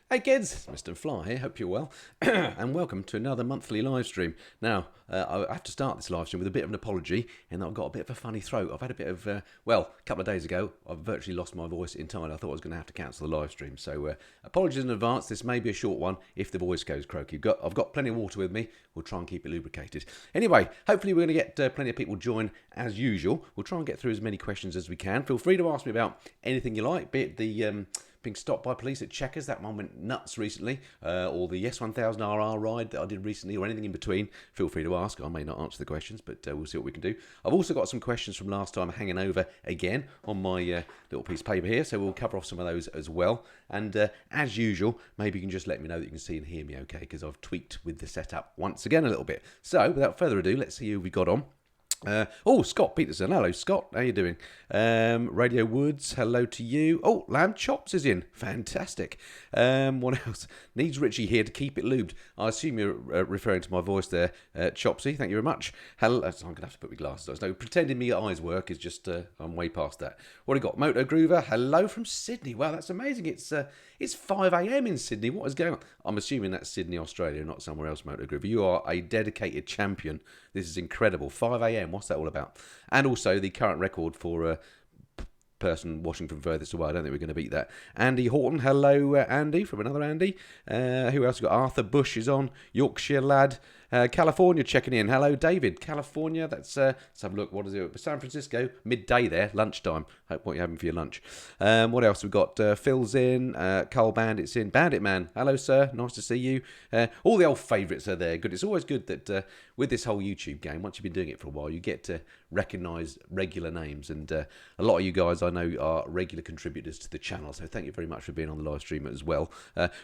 Hey kids, it's Mr. Fly here, hope you're well, and welcome to another monthly live stream. Now, I have to start this live stream with a bit of an apology, in that I've got a bit of a funny throat. I've had a bit of, a couple of days ago, I've virtually lost my voice entirely. I thought I was going to have to cancel the live stream, so apologies in advance. This may be a short one if the voice goes croaky. I've got plenty of water with me, we'll try and keep it lubricated. Anyway, hopefully we're going to get plenty of people join as usual. We'll try and get through as many questions as we can. Feel free to ask me about anything you like, be it the... being stopped by police at Checkers, that one went nuts recently, or the S1000 R ride that I did recently, or anything in between. Feel free to ask. I may not answer the questions, but we'll see what we can do. I've also got some questions from last time hanging over again on my little piece of paper here, so we'll cover off some of those as well. And as usual, maybe you can just let me know that you can see and hear me okay, because I've tweaked with the setup once again a little bit. So without further ado, let's see who we got on. Scott Peterson. Hello, Scott. How you doing? Radio Woods. Hello to you. Oh, Lamb Chops is in. Fantastic. What else? Needs Richie here to keep it lubed. I assume you're referring to my voice there, Chopsy. Thank you very much. Hello. I'm going to have to put my glasses on. No, pretending my eyes work is just, I'm way past that. What have we got? Moto Groover. Hello from Sydney. Wow, that's amazing. It's 5 a.m. in Sydney. What is going on? I'm assuming that's Sydney, Australia, not somewhere else, Moto Groover. You are a dedicated champion. This is incredible. 5 a.m. What's that all about? And also the current record for person watching from furthest away. I don't think we're going to beat that. Andy Horton. Hello, Andy, from another Andy. Who else? We've got Arthur Bush is on. Yorkshire lad. California checking in. Hello, David. California. That's let's have a look. What is it? San Francisco. Midday there. Lunchtime. Hope what you're having for your lunch. What else? We've got Phil's in. Carl Bandit's in. Bandit Man. Hello, sir. Nice to see you. All the old favourites are there. Good. It's always good that with this whole YouTube game, once you've been doing it for a while, you get to recognise regular names. And a lot of you guys I know are regular contributors to the channel. So thank you very much for being on the live stream as well.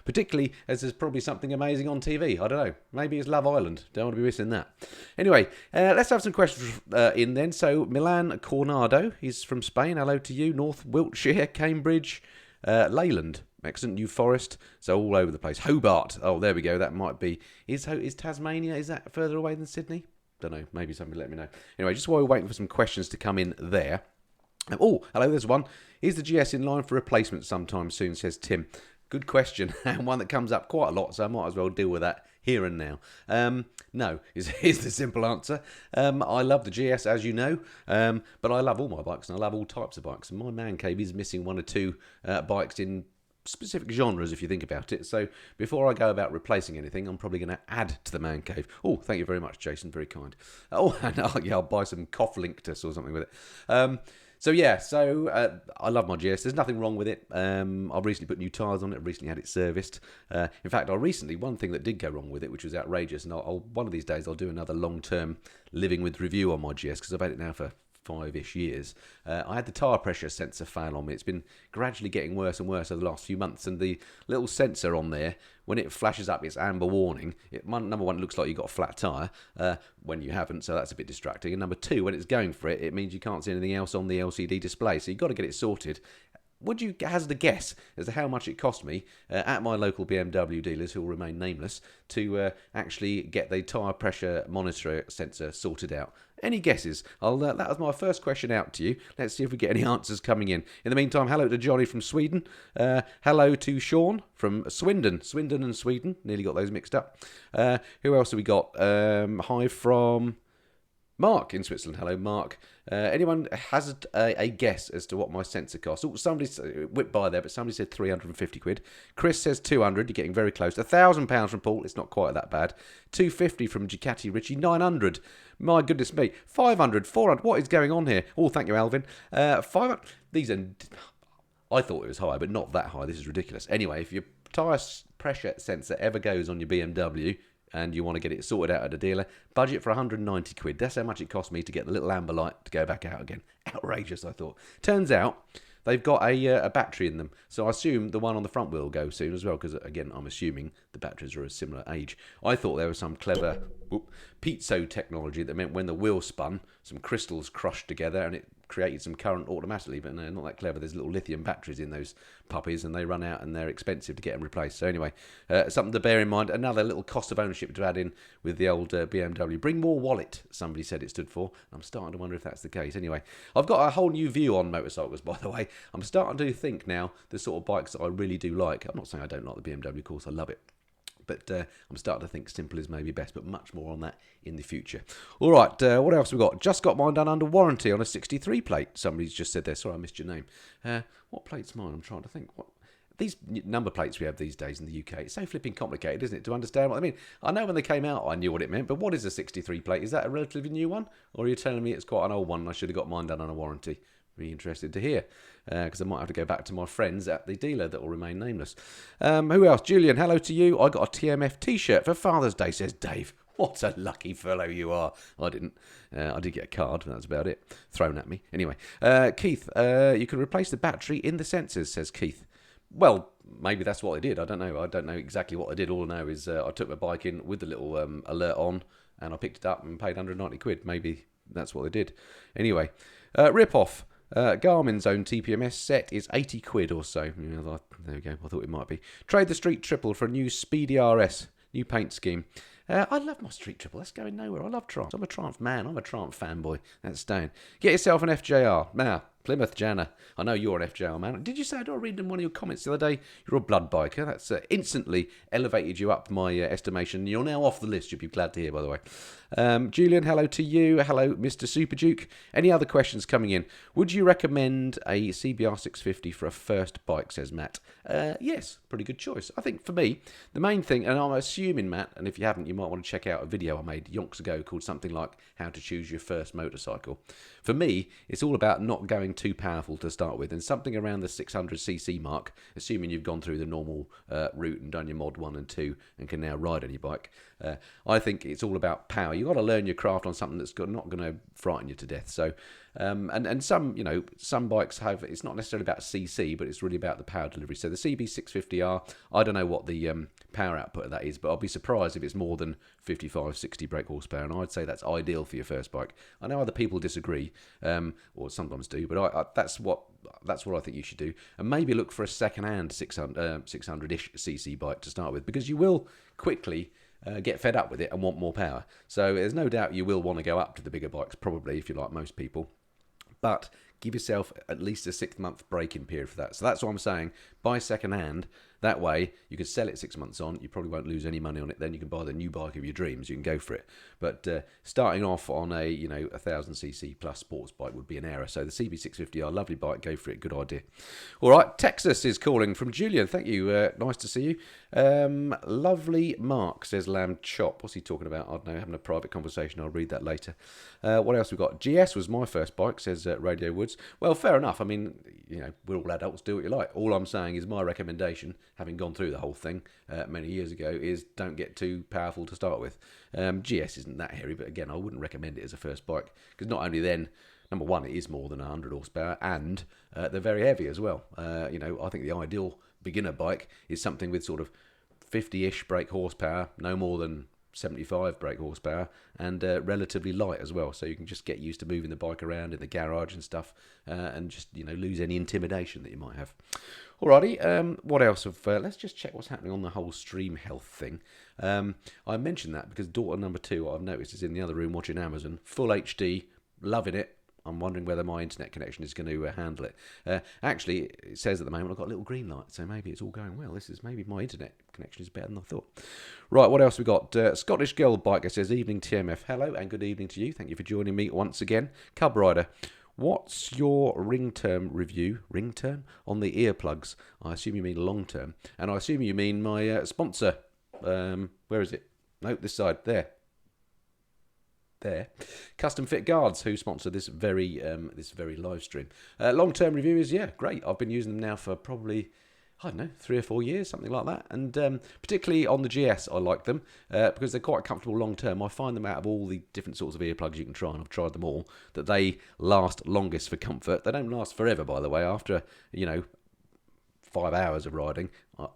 Particularly as there's probably something amazing on TV. I don't know. Maybe it's Love Island. Don't want to be missing that. Anyway, let's have some questions in then. So, Milan Cornado, he's from Spain. Hello to you. North Wiltshire, Cambridge, Leyland, excellent. New Forest. So, all over the place. Hobart. Oh, there we go. That might be. Is Tasmania, is that further away than Sydney? Don't know. Maybe somebody let me know. Anyway, just while we're waiting for some questions to come in there. Oh, hello, there's one. Is the GS in line for replacement sometime soon, says Tim. Good question, and one that comes up quite a lot, so I might as well deal with that here and now. No, is the simple answer. I love the GS, as you know, but I love all my bikes, and I love all types of bikes, and my man cave is missing one or two bikes in specific genres, if you think about it. So before I go about replacing anything, I'm probably going to add to the man cave. Oh, thank you very much, Jason, very kind. Oh, and I'll buy some Cough Linctus or something with it. So I love my GS. There's nothing wrong with it. I've recently put new tyres on it. I've recently had it serviced. In fact, one thing that did go wrong with it, which was outrageous, and one of these days I'll do another long-term living with review on my GS, because I've had it now for 5-ish years. I had the tyre pressure sensor fail on me. It's been gradually getting worse and worse over the last few months, and the little sensor on there, when it flashes up its amber warning, number one, it looks like you've got a flat tyre when you haven't, so that's a bit distracting. And number two, when it's going for it, it means you can't see anything else on the LCD display, so you've got to get it sorted. Would you hazard a guess as to how much it cost me at my local BMW dealers, who will remain nameless, to actually get the tyre pressure monitor sensor sorted out? Any guesses? That was my first question out to you. Let's see if we get any answers coming in. In the meantime, hello to Johnny from Sweden. Hello to Sean from Swindon. Swindon and Sweden. Nearly got those mixed up. Who else have we got? Hi from Mark in Switzerland. Hello, Mark. Anyone has a guess as to what my sensor costs? Oh, somebody whipped by there, but somebody said 350 quid. Chris says 200. You're getting very close. £1,000 from Paul. It's not quite that bad. 250 from Ducati Richie. 900. My goodness me. 500, 400. What is going on here? Oh, thank you, Alvin. 500. These are... I thought it was high, but not that high. This is ridiculous. Anyway, if your tyre pressure sensor ever goes on your BMW... and you want to get it sorted out at a dealer, budget for 190 quid. That's how much it cost me to get the little amber light to go back out again. Outrageous, I thought. Turns out they've got a battery in them, so I assume the one on the front wheel will go soon as well, because, again, I'm assuming the batteries are a similar age. I thought there was some clever piezo technology that meant when the wheel spun, some crystals crushed together and it created some current automatically, but no, not that clever. There's little lithium batteries in those puppies, and they run out, and they're expensive to get them replaced. So anyway, something to bear in mind. Another little cost of ownership to add in with the old BMW. Bring more wallet, somebody said it stood for. I'm starting to wonder if that's the case. Anyway, I've got a whole new view on motorcycles, by the way. I'm starting to think now the sort of bikes that I really do like. I'm not saying I don't like the BMW, of course, I love it. But I'm starting to think simple is maybe best, but much more on that in the future. All right, what else we got? Just got mine done under warranty on a 63 plate. Somebody's just said there. Sorry, I missed your name. What plate's mine? I'm trying to think. What these number plates we have these days in the UK, it's so flipping complicated, isn't it, to understand what I mean? I know when they came out, I knew what it meant, but what is a 63 plate? Is that a relatively new one? Or are you telling me it's quite an old one and I should have got mine done on a warranty? Be interested to hear, because I might have to go back to my friends at the dealer that will remain nameless. Who else? Julian, hello to you. I got a TMF t-shirt for Father's Day, says Dave. What a lucky fellow you are. I didn't. I did get a card, that's about it. Thrown at me. Anyway, Keith, you can replace the battery in the sensors, says Keith. Well, maybe that's what I did. I don't know. I don't know exactly what I did. All I know is I took my bike in with the little alert on, and I picked it up and paid 190 quid. Maybe that's what I did. Anyway, rip-off. Garmin's own TPMS set is 80 quid or so. Yeah, there we go. I thought it might be. Trade the Street Triple for a new Speedy RS. New paint scheme. I love my Street Triple. That's going nowhere. I love Triumph. I'm a Triumph man. I'm a Triumph fanboy. That's staying. Get yourself an FJR. Now, Plymouth Jana. I know you're an FJR man. Did you say, I read in one of your comments the other day, you're a blood biker? That's instantly elevated you up my estimation. You're now off the list. You'll be glad to hear, by the way. Julian, hello to you. Hello, Mr. Super Duke. Any other questions coming in? Would you recommend a CBR 650 for a first bike, says Matt? Yes, pretty good choice. I think for me, the main thing, and I'm assuming, Matt, and if you haven't, you might want to check out a video I made yonks ago called something like How to Choose Your First Motorcycle. For me, it's all about not going too powerful to start with, and something around the 600cc mark, assuming you've gone through the normal route and done your mod 1 and 2 and can now ride on your bike. I think it's all about power. You've got to learn your craft on something that's not going to frighten you to death. So, and some, some bikes have, it's not necessarily about CC, but it's really about the power delivery. So the CB650R, I don't know what the power output of that is, but I'll be surprised if it's more than 55, 60 brake horsepower, and I'd say that's ideal for your first bike. I know other people disagree, or sometimes do, but that's what I think you should do, and maybe look for a second-hand 600-ish cc bike to start with, because you will quickly get fed up with it and want more power. So there's no doubt you will want to go up to the bigger bikes, probably, if you like most people. But give yourself at least a 6-month break-in period for that. So that's what I'm saying. Buy second-hand. That way, you can sell it 6 months on. You probably won't lose any money on it. Then you can buy the new bike of your dreams. You can go for it. But starting off on a 1000cc plus sports bike would be an error. So the CB650R, lovely bike. Go for it. Good idea. All right, Texas is calling from Julian. Thank you. Nice to see you. Lovely Mark, says Lamb Chop. What's he talking about? I don't know. Having a private conversation. I'll read that later. What else we got? GS was my first bike, says Radio Woods. Well, fair enough. I mean, we're all adults. Do what you like. All I'm saying is my recommendation, having gone through the whole thing many years ago, is don't get too powerful to start with. GS isn't that hairy, but again, I wouldn't recommend it as a first bike, because not only then, number one, it is more than 100 horsepower, and they're very heavy as well. I think the ideal beginner bike is something with sort of 50-ish brake horsepower, no more than 75 brake horsepower, and relatively light as well, so you can just get used to moving the bike around in the garage and stuff, and just lose any intimidation that you might have. Alrighty, what else? Let's just check what's happening on the whole stream health thing. I mentioned that because daughter number 2, I've noticed, is in the other room watching Amazon, full HD, loving it. I'm wondering whether my internet connection is going to handle it. Actually, it says at the moment I've got a little green light, so maybe it's all going well. Maybe my internet connection is better than I thought. Right, what else we got? Scottish Girl Biker says, evening TMF. Hello, and good evening to you. Thank you for joining me once again. Cub Rider, what's your ring term review on the earplugs? I assume you mean long term. And I assume you mean my sponsor. Where is it? Nope, this side. There. Custom Fit Guards, who sponsor this very live stream. Long-term review is, great. I've been using them now for probably, 3 or 4 years, something like that. And particularly on the GS, I like them because they're quite comfortable long-term. I find them out of all the different sorts of earplugs you can try, and I've tried them all, that they last longest for comfort. They don't last forever, by the way. After, 5 hours of riding,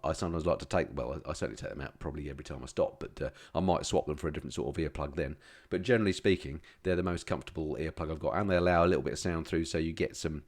I sometimes like to take, well, I certainly take them out probably every time I stop, but I might swap them for a different sort of earplug then. But generally speaking, they're the most comfortable earplug I've got, and they allow a little bit of sound through, so you get some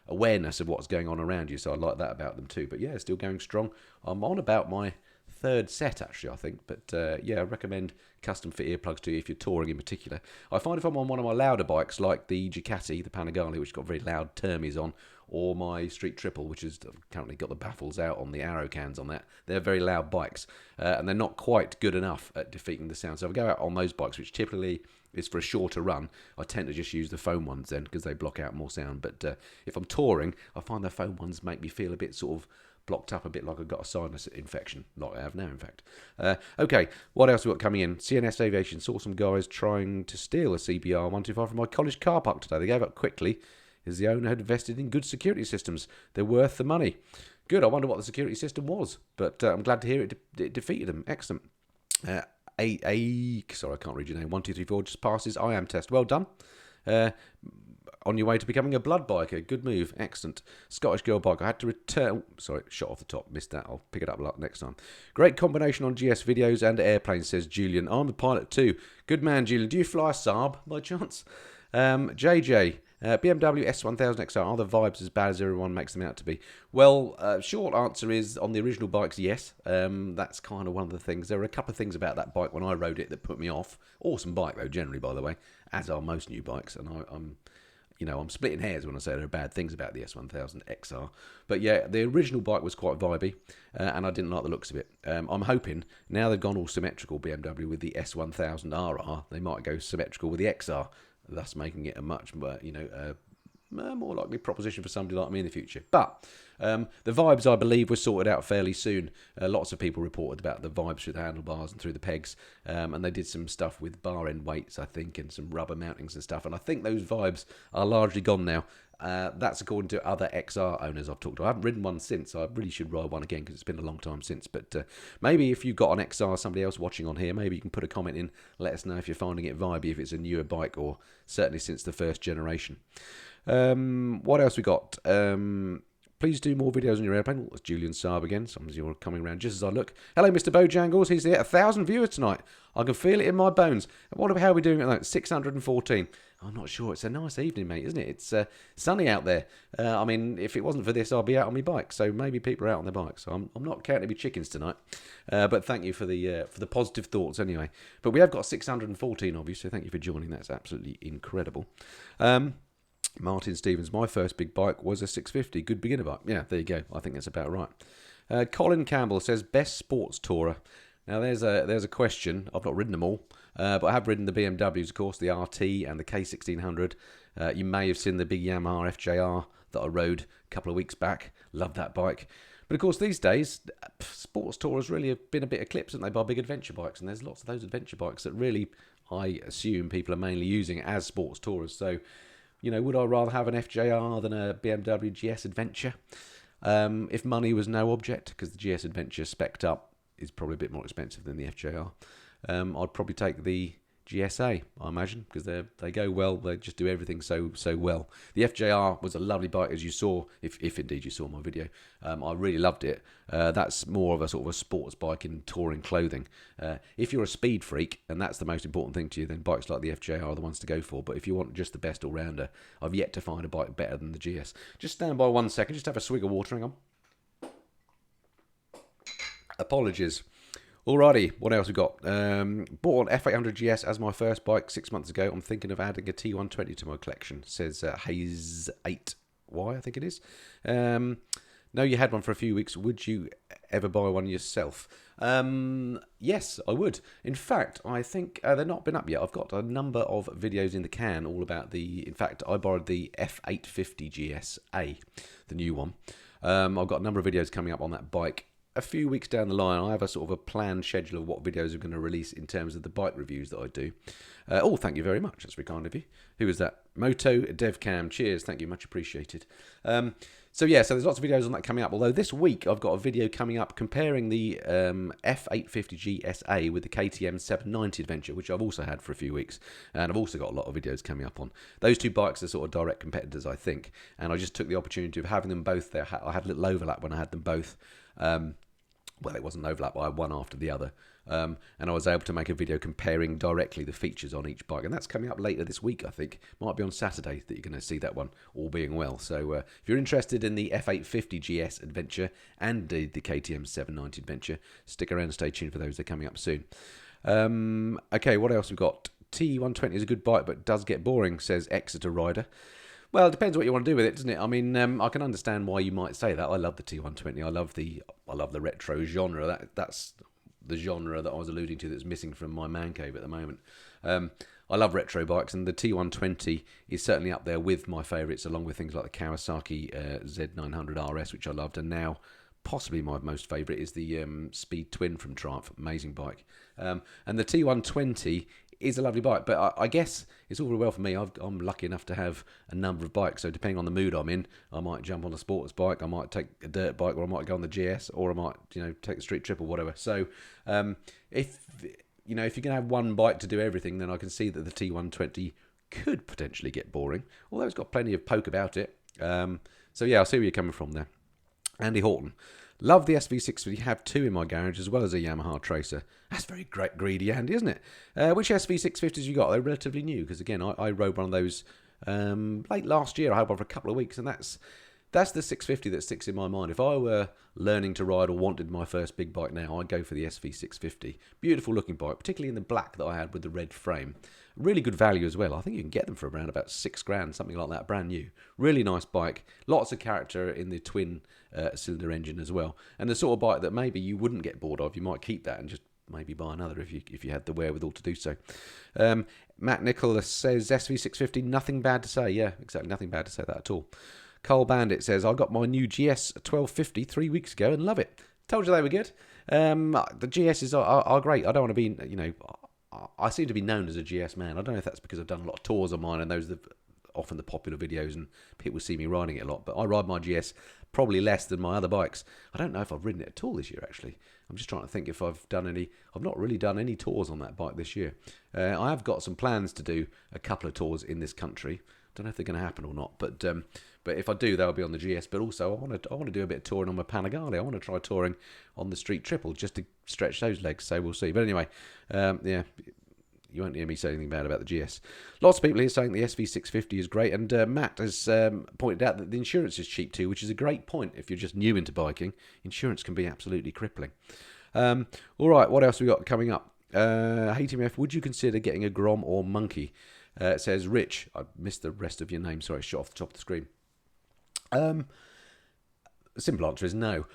awareness of what's going on around you, so I like that about them too. But yeah, still going strong. I'm on about my third set actually, I think, but yeah, I recommend custom fit earplugs to you if you're touring in particular. I find if I'm on one of my louder bikes like the Ducati, the Panigale, which has got very loud termies on, or my Street Triple, which has currently got the baffles out on the arrow cans on that, they're very loud bikes, and they're not quite good enough at defeating the sound. So if I go out on those bikes, which typically is for a shorter run, I tend to just use the foam ones then, because they block out more sound. But if I'm touring, I find the foam ones make me feel a bit sort of blocked up, a bit like I've got a sinus infection, like I have now, in fact. Okay, what else have we got coming in? CNS Aviation saw some guys trying to steal a CBR 125 from my college car park today. They gave up quickly, as the owner had invested in good security systems. They're worth the money. Good, I wonder what the security system was, but I'm glad to hear it defeated them. Excellent. Sorry, I can't read your name. 1234 just passes IAM test. Well done. On your way to becoming a blood biker. Good move. Excellent. Scottish girl bike. I had to return... sorry, shot off the top. Missed that. I'll pick it up next time. Great combination on GS videos and airplanes, says Julian. I'm a pilot too. Good man, Julian. Do you fly a Saab by chance? JJ. BMW S1000 XR. Are the vibes as bad as everyone makes them out to be? Well, short answer is, on the original bikes, yes. That's kind of one of the things. There were a couple of things about that bike when I rode it that put me off. Awesome bike, though, generally, by the way, as are most new bikes. And I'm splitting hairs when I say there are bad things about the S1000 XR. But yeah, the original bike was quite vibey, and I didn't like the looks of it. I'm hoping, now they've gone all symmetrical, BMW, with the S1000 RR, they might go symmetrical with the XR, thus making it a much more, more likely proposition for somebody like me in the future. But the vibes, I believe, were sorted out fairly soon. Lots of people reported about the vibes through the handlebars and through the pegs, and they did some stuff with bar end weights, I think, and some rubber mountings and stuff, and I think those vibes are largely gone now. That's according to other XR owners I've talked to. I haven't ridden one since, so I really should ride one again because it's been a long time since. But maybe if you've got an XR, somebody else watching on here, maybe you can put a comment in, let us know if you're finding it vibey, if it's a newer bike, or certainly since the first generation. What else we got? Please do more videos on your airplane. Oh, it's Julian Saab again. Sometimes you're coming around just as I look. Hello, Mr. Bojangles. He's there. 1,000 viewers tonight. I can feel it in my bones. How are we doing at that? 614. I'm not sure. It's a nice evening, mate, isn't it? It's sunny out there. If it wasn't for this, I'd be out on my bike. So maybe people are out on their bikes. So I'm not counting me chickens tonight. But thank you for the positive thoughts anyway. But we have got 614 of you, so thank you for joining. That's absolutely incredible. Martin Stevens, my first big bike was a 650. Good beginner bike. Yeah, there you go. I think that's about right. Colin Campbell says, best sports tourer. Now, there's a question. I've not ridden them all, but I have ridden the BMWs, of course, the RT and the K1600. You may have seen the big Yamaha FJR that I rode a couple of weeks back. Love that bike. But, of course, these days, sports tourers really have been a bit eclipsed, haven't they, by big adventure bikes. And there's lots of those adventure bikes that really, I assume, people are mainly using as sports tourers. So, would I rather have an FJR than a BMW GS Adventure? If money was no object, because the GS Adventure spec'd up is probably a bit more expensive than the FJR, I'd probably take the GSA, I imagine, because they go well. They just do everything so well. The FJR was a lovely bike, as you saw, if indeed you saw my video. I really loved it. That's more of a sort of a sports bike in touring clothing. If you're a speed freak, and that's the most important thing to you, then bikes like the FJR are the ones to go for. But if you want just the best all-rounder, I've yet to find a bike better than the GS. Just stand by 1 second, just have a swig of water, hang on. Apologies. Alrighty, what else we got? Bought an F800 GS as my first bike 6 months ago. I'm thinking of adding a T120 to my collection, says Hayes 8Y, I think it is. No, you had one for a few weeks. Would you ever buy one yourself? Yes, I would. In fact, I think they've not been up yet. I've got a number of videos in the can all about in fact, I borrowed the F850 GSA, the new one. I've got a number of videos coming up on that bike. A few weeks down the line, I have a sort of a planned schedule of what videos I'm going to release in terms of the bike reviews that I do. Thank you very much. That's very kind of you. Who is that? Moto DevCam. Cheers. Thank you. Much appreciated. So yeah, so there's lots of videos on that coming up. Although this week I've got a video coming up comparing the F850G SA with the KTM 790 Adventure, which I've also had for a few weeks, and I've also got a lot of videos coming up on. Those two bikes are sort of direct competitors, I think, and I just took the opportunity of having them both there. I had a little overlap when I had them both. Well, it wasn't an overlap, I had one after the other. And I was able to make a video comparing directly the features on each bike. And that's coming up later this week, I think. Might be on Saturday that you're going to see that one, all being well. So if you're interested in the F850 GS Adventure and the KTM 790 Adventure, stick around and stay tuned for those. They're coming up soon. Okay, what else we've got? T120 is a good bike, but does get boring, says Exeter Rider. Well, it depends what you want to do with it, doesn't it? I mean, I can understand why you might say that. I love the T120. I love the retro genre. That's the genre that I was alluding to that's missing from my man cave at the moment. I love retro bikes, and the T120 is certainly up there with my favourites, along with things like the Kawasaki Z900 RS, which I loved, and now possibly my most favourite is the Speed Twin from Triumph. Amazing bike. And the T120 is a lovely bike, but I guess it's all very well for me. I'm lucky enough to have a number of bikes, so depending on the mood I'm in, I might jump on a sports bike, I might take a dirt bike, or I might go on the GS, or I might take the street trip or whatever. So if you're going to have one bike to do everything, then I can see that the T120 could potentially get boring, although it's got plenty of poke about it. So yeah, I'll see where you're coming from there. Andy Horton. Love the SV650, have two in my garage as well as a Yamaha Tracer. That's very greedy, Andy, isn't it? Which SV650s you got? They're relatively new, because again, I rode one of those late last year. I had one for a couple of weeks, and that's the 650 that sticks in my mind. If I were learning to ride or wanted my first big bike now, I'd go for the SV650. Beautiful looking bike, particularly in the black that I had with the red frame. Really good value as well. I think you can get them for around about £6,000, something like that, brand new. Really nice bike. Lots of character in the twin cylinder engine as well. And the sort of bike that maybe you wouldn't get bored of. You might keep that and just maybe buy another if you had the wherewithal to do so. Matt Nicholas says SV650, nothing bad to say. Yeah, exactly, nothing bad to say that at all. Cole Bandit says, I got my new GS 1250 3 weeks ago and love it. Told you they were good. The GSs are great. I don't want to be, I seem to be known as a GS man. I don't know if that's because I've done a lot of tours on mine, and those are often the popular videos and people see me riding it a lot. But I ride my GS probably less than my other bikes. I don't know if I've ridden it at all this year, actually. I'm just trying to think if I've done any. I've not really done any tours on that bike this year. I have got some plans to do a couple of tours in this country. Don't know if they're going to happen or not, but if I do, they'll be on the GS. But also, I want to do a bit of touring on my Panigale. I want to try touring on the Street Triple just to stretch those legs. So we'll see. But anyway, yeah, you won't hear me say anything bad about the GS. Lots of people here saying the SV650 is great, and Matt has pointed out that the insurance is cheap too, which is a great point if you're just new into biking. Insurance can be absolutely crippling. All right, what else we got coming up? HTMF, would you consider getting a Grom or Monkey? It says Rich. I missed the rest of your name. Sorry, shot off the top of the screen. The simple answer is no.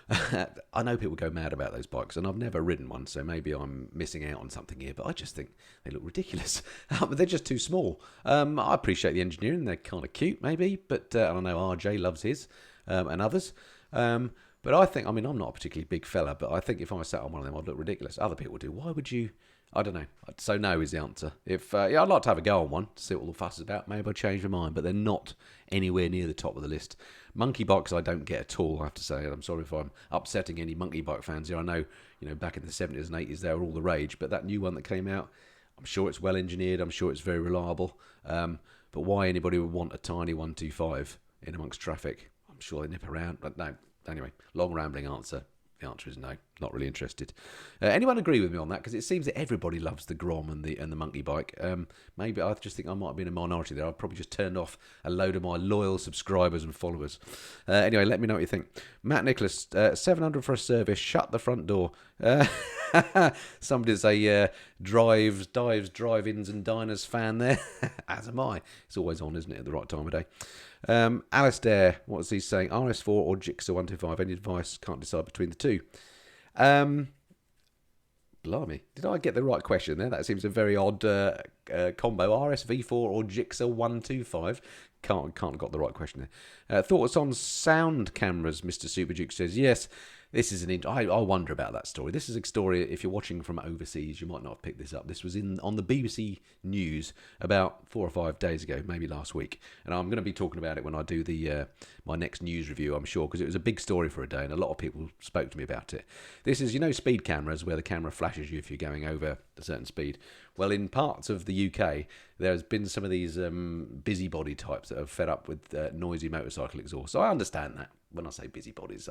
I know people go mad about those bikes, and I've never ridden one, so maybe I'm missing out on something here, but I just think they look ridiculous. They're just too small. I appreciate the engineering. They're kind of cute, maybe, but I don't know, RJ loves his and others. But I think, I'm not a particularly big fella, but I think if I sat on one of them, I'd look ridiculous. Other people do. Why would you? I don't know. So no is the answer. If yeah, I'd like to have a go on one to see what all the fuss is about. Maybe I'll change my mind, but they're not anywhere near the top of the list. Monkey bikes I don't get at all, I have to say. I'm sorry if I'm upsetting any monkey bike fans here. I know, back in the 70s and 80s they were all the rage, but that new one that came out, I'm sure it's well engineered. I'm sure it's very reliable. But why anybody would want a tiny 125 in amongst traffic? I'm sure they nip around. But no. Anyway, long rambling answer. The answer is no, not really interested. Anyone agree with me on that? Because it seems that everybody loves the Grom and the monkey bike. Maybe I just think I might have been a minority there. I've probably just turned off a load of my loyal subscribers and followers. Anyway, let me know what you think. Matt Nicholas, 700 for a service. Shut the front door. Somebody's a dives, drive-ins and diners fan there. As am I. It's always on, isn't it, at the right time of day. Alistair, what's he saying? RS4 or Gixxer 125? Any advice? Can't decide between the two. Blimey, did I get the right question there? That seems a very odd combo. RSV4 or Gixxer 125? Can't got the right question there. Thoughts on sound cameras? Mr. Superduke says yes. This is I wonder about that story. This is a story, if you're watching from overseas, you might not have picked this up. This was on the BBC News about 4 or 5 days ago, maybe last week. And I'm going to be talking about it when I do my next news review, I'm sure, because it was a big story for a day and a lot of people spoke to me about it. This is, speed cameras where the camera flashes you if you're going over a certain speed. Well, in parts of the UK, there's been some of these busybody types that are fed up with noisy motorcycle exhaust. So I understand that. When I say busybodies,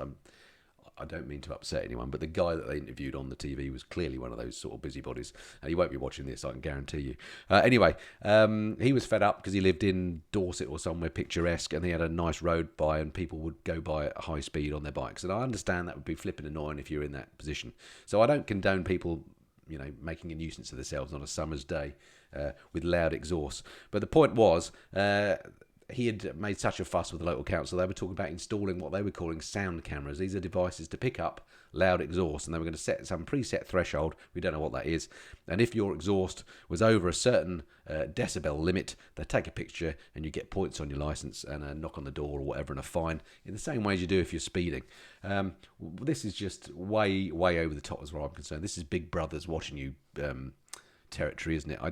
I don't mean to upset anyone, but the guy that they interviewed on the TV was clearly one of those sort of busybodies. He won't be watching this, I can guarantee you. Anyway, he was fed up because he lived in Dorset or somewhere picturesque, and he had a nice road by, and people would go by at high speed on their bikes. And I understand that would be flipping annoying if you're in that position. So I don't condone people, making a nuisance of themselves on a summer's day with loud exhaust. But the point was, he had made such a fuss with the local council, they were talking about installing what they were calling sound cameras. These are devices to pick up loud exhaust, and they were going to set some preset threshold. We don't know what that is. And if your exhaust was over a certain decibel limit, they take a picture and you get points on your licence and a knock on the door or whatever and a fine, in the same way as you do if you're speeding. This is just way, way over the top as far as I'm concerned. This is Big Brother's watching you territory, isn't it? I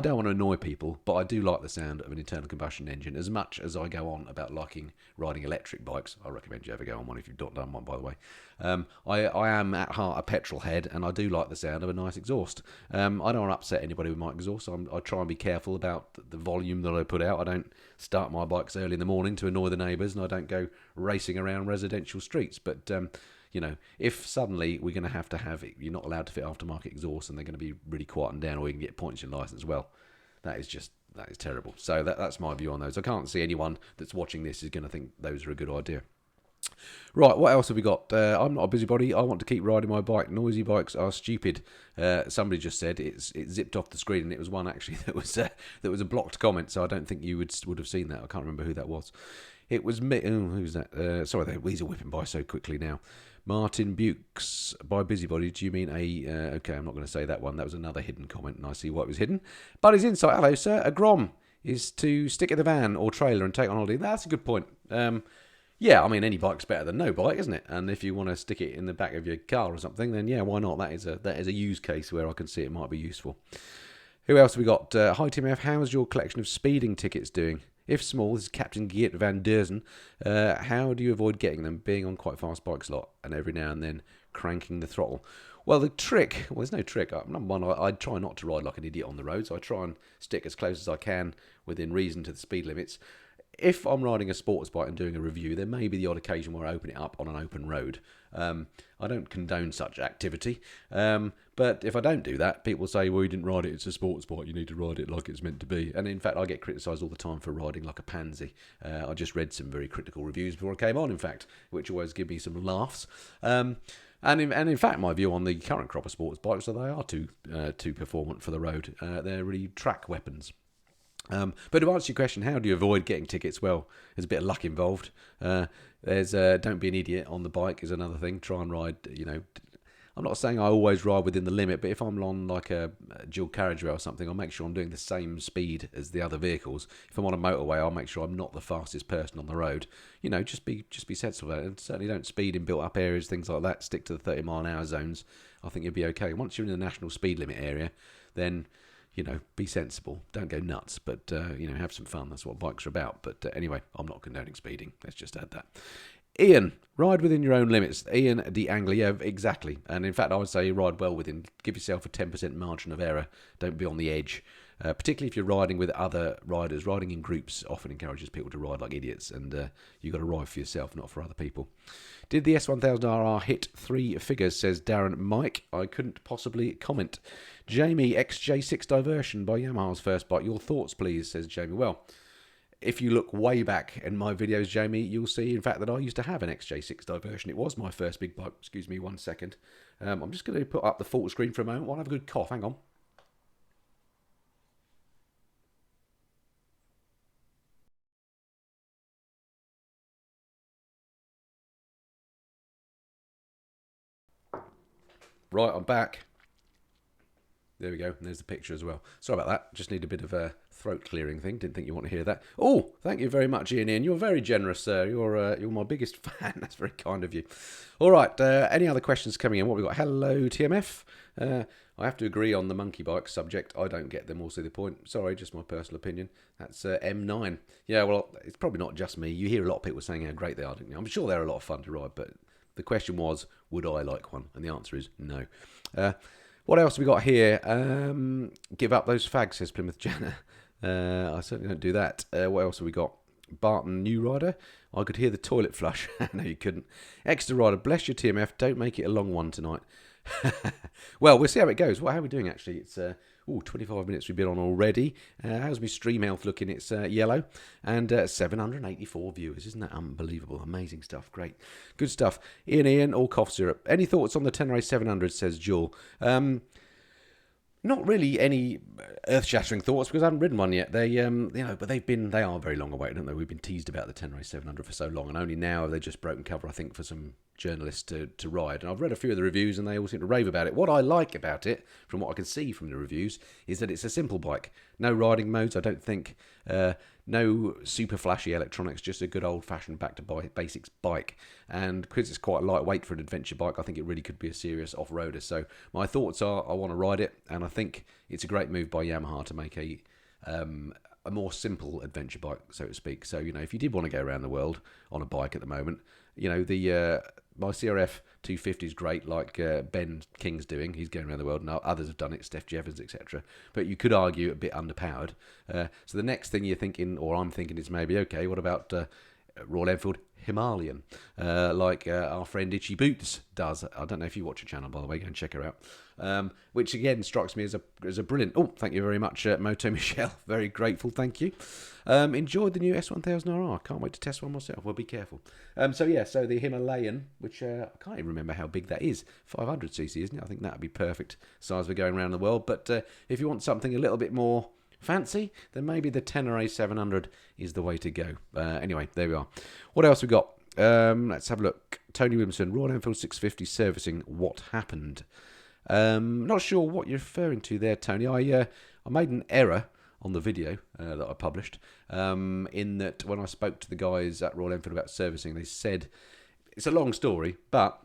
don't want to annoy people, but I do like the sound of an internal combustion engine as much as I go on about liking riding electric bikes. I recommend you ever go on one if you've not done one, by the way. I am at heart a petrol head, and I do like the sound of a nice exhaust. I don't want to upset anybody with my exhaust. I try and be careful about the volume that I put out. I don't start my bikes early in the morning to annoy the neighbours, and I don't go racing around residential streets. But if suddenly we're going to have it, you're not allowed to fit aftermarket exhaust and they're going to be really quietened down, or you can get points in your licence, well, that is terrible. So that's my view on those. I can't see anyone that's watching this is going to think those are a good idea. Right, what else have we got? I'm not a busybody. I want to keep riding my bike. Noisy bikes are stupid. Somebody just said it zipped off the screen, and it was one actually that was a blocked comment, so I don't think you would have seen that. I can't remember who that was. It was me. Oh, who's that? Sorry, the weasel whipping by so quickly now. Martin Bukes, by busybody, do you mean okay, I'm not going to say that one. That was another hidden comment, and I see why it was hidden. But his insight, hello, sir. A grom is to stick in the van or trailer and take on holiday. That's a good point. Yeah, any bike's better than no bike, isn't it? And if you want to stick it in the back of your car or something, then yeah, why not? That is a use case where I can see it might be useful. Who else have we got? Hi, Tim F. How's your collection of speeding tickets doing? If small, this is Captain Geert van Derzen. How do you avoid getting them? Being on quite fast bikes a lot and every now and then cranking the throttle. Well, there's no trick. Number one, I try not to ride like an idiot on the roads. I try and stick as close as I can within reason to the speed limits. If I'm riding a sports bike and doing a review, there may be the odd occasion where I open it up on an open road. I don't condone such activity. But if I don't do that, people say, well, you didn't ride it, it's a sports bike, you need to ride it like it's meant to be. And in fact, I get criticised all the time for riding like a pansy. I just read some very critical reviews before I came on, in fact, which always give me some laughs. And in fact, my view on the current crop of sports bikes is they are too performant for the road. They're really track weapons. But to answer your question, how do you avoid getting tickets? Well, there's a bit of luck involved. There's don't be an idiot on the bike is another thing. Try and ride, I'm not saying I always ride within the limit, but if I'm on like a dual carriageway or something, I'll make sure I'm doing the same speed as the other vehicles. If I'm on a motorway, I'll make sure I'm not the fastest person on the road. Just be sensible about it. And certainly don't speed in built-up areas, things like that. Stick to the 30-mile-an-hour zones. I think you'll be okay. Once you're in the national speed limit area, then be sensible. Don't go nuts, but, have some fun. That's what bikes are about. But anyway, I'm not condoning speeding. Let's just add that. Ian, ride within your own limits. Ian de Anglia, exactly. And in fact, I would say ride well within. Give yourself a 10% margin of error. Don't be on the edge. Particularly if you're riding with other riders. Riding in groups often encourages people to ride like idiots. And you've got to ride for yourself, not for other people. Did the S1000 RR hit 3 figures, says Darren Mike. I couldn't possibly comment. Jamie, XJ6 Diversion by Yamaha's first bike. Your thoughts, please, says Jamie. Well, if you look way back in my videos, Jamie, you'll see, in fact, that I used to have an XJ6 Diversion. It was my first big bike. Excuse me 1 second. I'm just going to put up the full screen for a moment while I have a good cough. Hang on. Right, I'm back. there we go. And there's the picture as well. Sorry about that. Just need a bit of a throat clearing thing. Didn't think you want to hear that. Oh, thank you very much, Ian. You're very generous, sir. You're my biggest fan. That's very kind of you. All right. Any other questions coming in? What have we got? Hello, TMF. I have to agree on the monkey bike subject. I don't get them, all see the point. Sorry, just my personal opinion. That's M9. Yeah, well, it's probably not just me. You hear a lot of people saying how great they are, don't you? I'm sure they're a lot of fun to ride, but the question was, would I like one? And the answer is no. What else have we got here? Give up those fags, says Plymouth Jana. I certainly don't do that. What else have we got? Barton New Rider. I could hear the toilet flush. No, you couldn't. Extra Rider, bless your TMF. Don't make it a long one tonight. Well, we'll see how it goes. How are we doing, actually? It's 25 minutes we've been on already. How's my stream health looking? It's yellow. And 784 viewers. Isn't that unbelievable? Amazing stuff. Great. Good stuff. Ian, all cough syrup. Any thoughts on the Tenere 700, says Jewel? Not really any earth-shattering thoughts because I haven't ridden one yet. They, but they are very long away, don't they? We've been teased about the Tenere 700 for so long, and only now have they just broken cover, I think, for some journalists to ride. And I've read a few of the reviews, and they all seem to rave about it. What I like about it, from what I can see from the reviews, is that it's a simple bike. No riding modes, I don't think. No super flashy electronics, just a good old-fashioned back-to-basics bike. And because it's quite lightweight for an adventure bike, I think it really could be a serious off-roader. So my thoughts are I want to ride it, and I think it's a great move by Yamaha to make a more simple adventure bike, so to speak. So, if you did want to go around the world on a bike at the moment, my CRF 250 is great, like Ben King's doing. He's going around the world, and others have done it, Steph Jevons, etc. But you could argue a bit underpowered. So the next thing you're thinking, or I'm thinking, is maybe, okay, what about Royal Enfield Himalayan, like our friend Itchy Boots does. I don't know if you watch her channel, by the way, go and check her out. Which again strikes me as a brilliant. Oh, thank you very much, Moto Michelle. Very grateful, thank you. Enjoyed the new S1000 R. Can't wait to test one myself. Well, be careful. So the Himalayan, which I can't even remember how big that is. 500cc, isn't it? I think that would be perfect size for going around the world. But if you want something a little bit more fancy, then maybe the Tenere 700 is the way to go. Anyway, there we are. What else we got? Let's have a look. Tony Williamson, Royal Enfield 650 servicing. What happened? Not sure what you're referring to there, Tony. I made an error on the video that I published, in that when I spoke to the guys at Royal Enfield about servicing, they said, it's a long story, but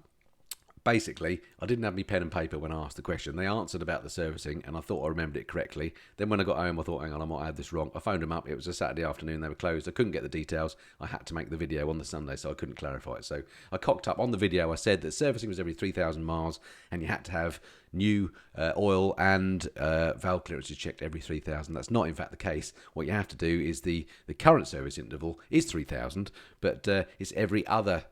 basically, I didn't have my pen and paper when I asked the question. They answered about the servicing, and I thought I remembered it correctly. Then when I got home, I thought, hang on, I might have this wrong. I phoned them up. It was a Saturday afternoon. They were closed. I couldn't get the details. I had to make the video on the Sunday, so I couldn't clarify it. So I cocked up on the video. I said that servicing was every 3,000 miles, and you had to have new oil and valve clearances checked every 3,000. That's not, in fact, the case. What you have to do is the current service interval is 3,000, but it's every other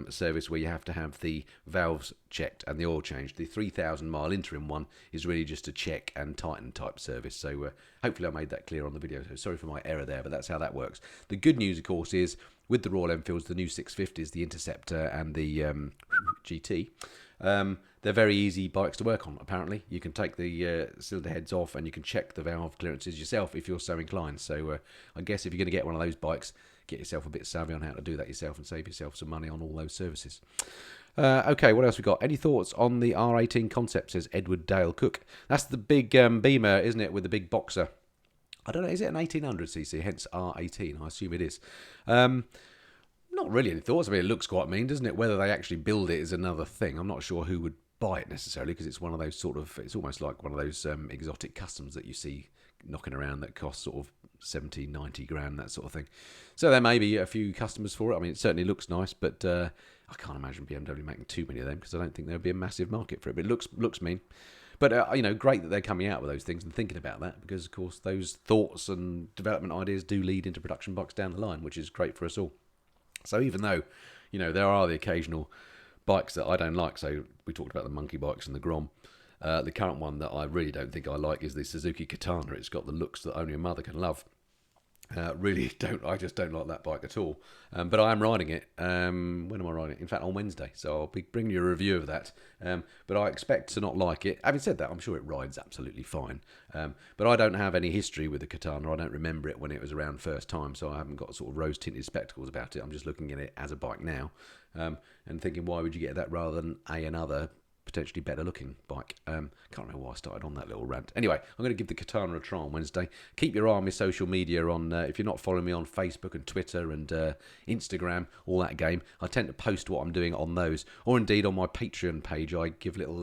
service where you have to have the valves checked and the oil changed. The 3,000 mile interim one is really just a check and tighten type service. So hopefully I made that clear on the video. So sorry for my error there, but that's how that works. The good news, of course, is with the Royal Enfields, the new 650s, the Interceptor and the GT, they're very easy bikes to work on, apparently. You can take the cylinder heads off and you can check the valve clearances yourself if you're so inclined. So I guess if you're going to get one of those bikes, get yourself a bit savvy on how to do that yourself and save yourself some money on all those services. Okay, what else we got? Any thoughts on the R18 concept, says Edward Dale Cook. That's the big Beamer, isn't it, with the big boxer? I don't know, is it an 1800cc, hence R18? I assume it is. Not really any thoughts. I mean, it looks quite mean, doesn't it? Whether they actually build it is another thing. I'm not sure who would buy it necessarily, because it's one of those sort of, it's almost like one of those exotic customs that you see knocking around that cost sort of 70, 90 grand, that sort of thing. So there may be a few customers for it. I mean, it certainly looks nice, but I can't imagine BMW making too many of them, because I don't think there would be a massive market for it. But it looks mean. But, great that they're coming out with those things and thinking about that, because, of course, those thoughts and development ideas do lead into production bikes down the line, which is great for us all. So even though, there are the occasional bikes that I don't like, so we talked about the monkey bikes and the Grom, the current one that I really don't think I like is the Suzuki Katana. It's got the looks that only a mother can love. I just don't like that bike at all. But I am riding it. When am I riding it? In fact, on Wednesday. So I'll be bringing you a review of that. But I expect to not like it. Having said that, I'm sure it rides absolutely fine. But I don't have any history with the Katana. I don't remember it when it was around first time. So I haven't got sort of rose-tinted spectacles about it. I'm just looking at it as a bike now. And thinking, why would you get that rather than another potentially better looking bike. Can't remember why I started on that little rant. Anyway, I'm going to give the Katana a try on Wednesday. Keep your eye on my social media on, if you're not following me on Facebook and Twitter and Instagram, all that game. I tend to post what I'm doing on those, or indeed on my Patreon page. I give little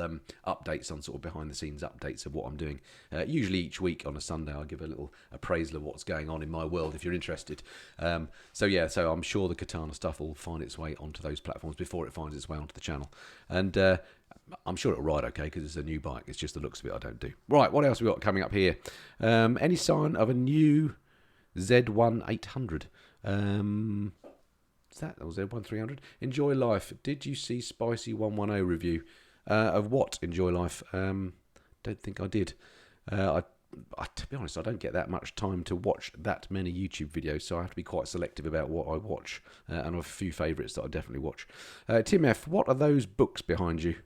updates on sort of behind the scenes updates of what I'm doing. Usually each week on a Sunday, I give a little appraisal of what's going on in my world if you're interested. So I'm sure the Katana stuff will find its way onto those platforms before it finds its way onto the channel. And I'm sure it'll ride okay because it's a new bike. It's just the looks of it I don't do. Right, what else we got coming up here? Any sign of a new Z1 800? Is that Z1 300? Enjoy Life. Did you see Spicy 110 review of what? Enjoy Life? Don't think I did. To be honest, I don't get that much time to watch that many YouTube videos, so I have to be quite selective about what I watch, and I have a few favourites that I definitely watch. Tim F., what are those books behind you?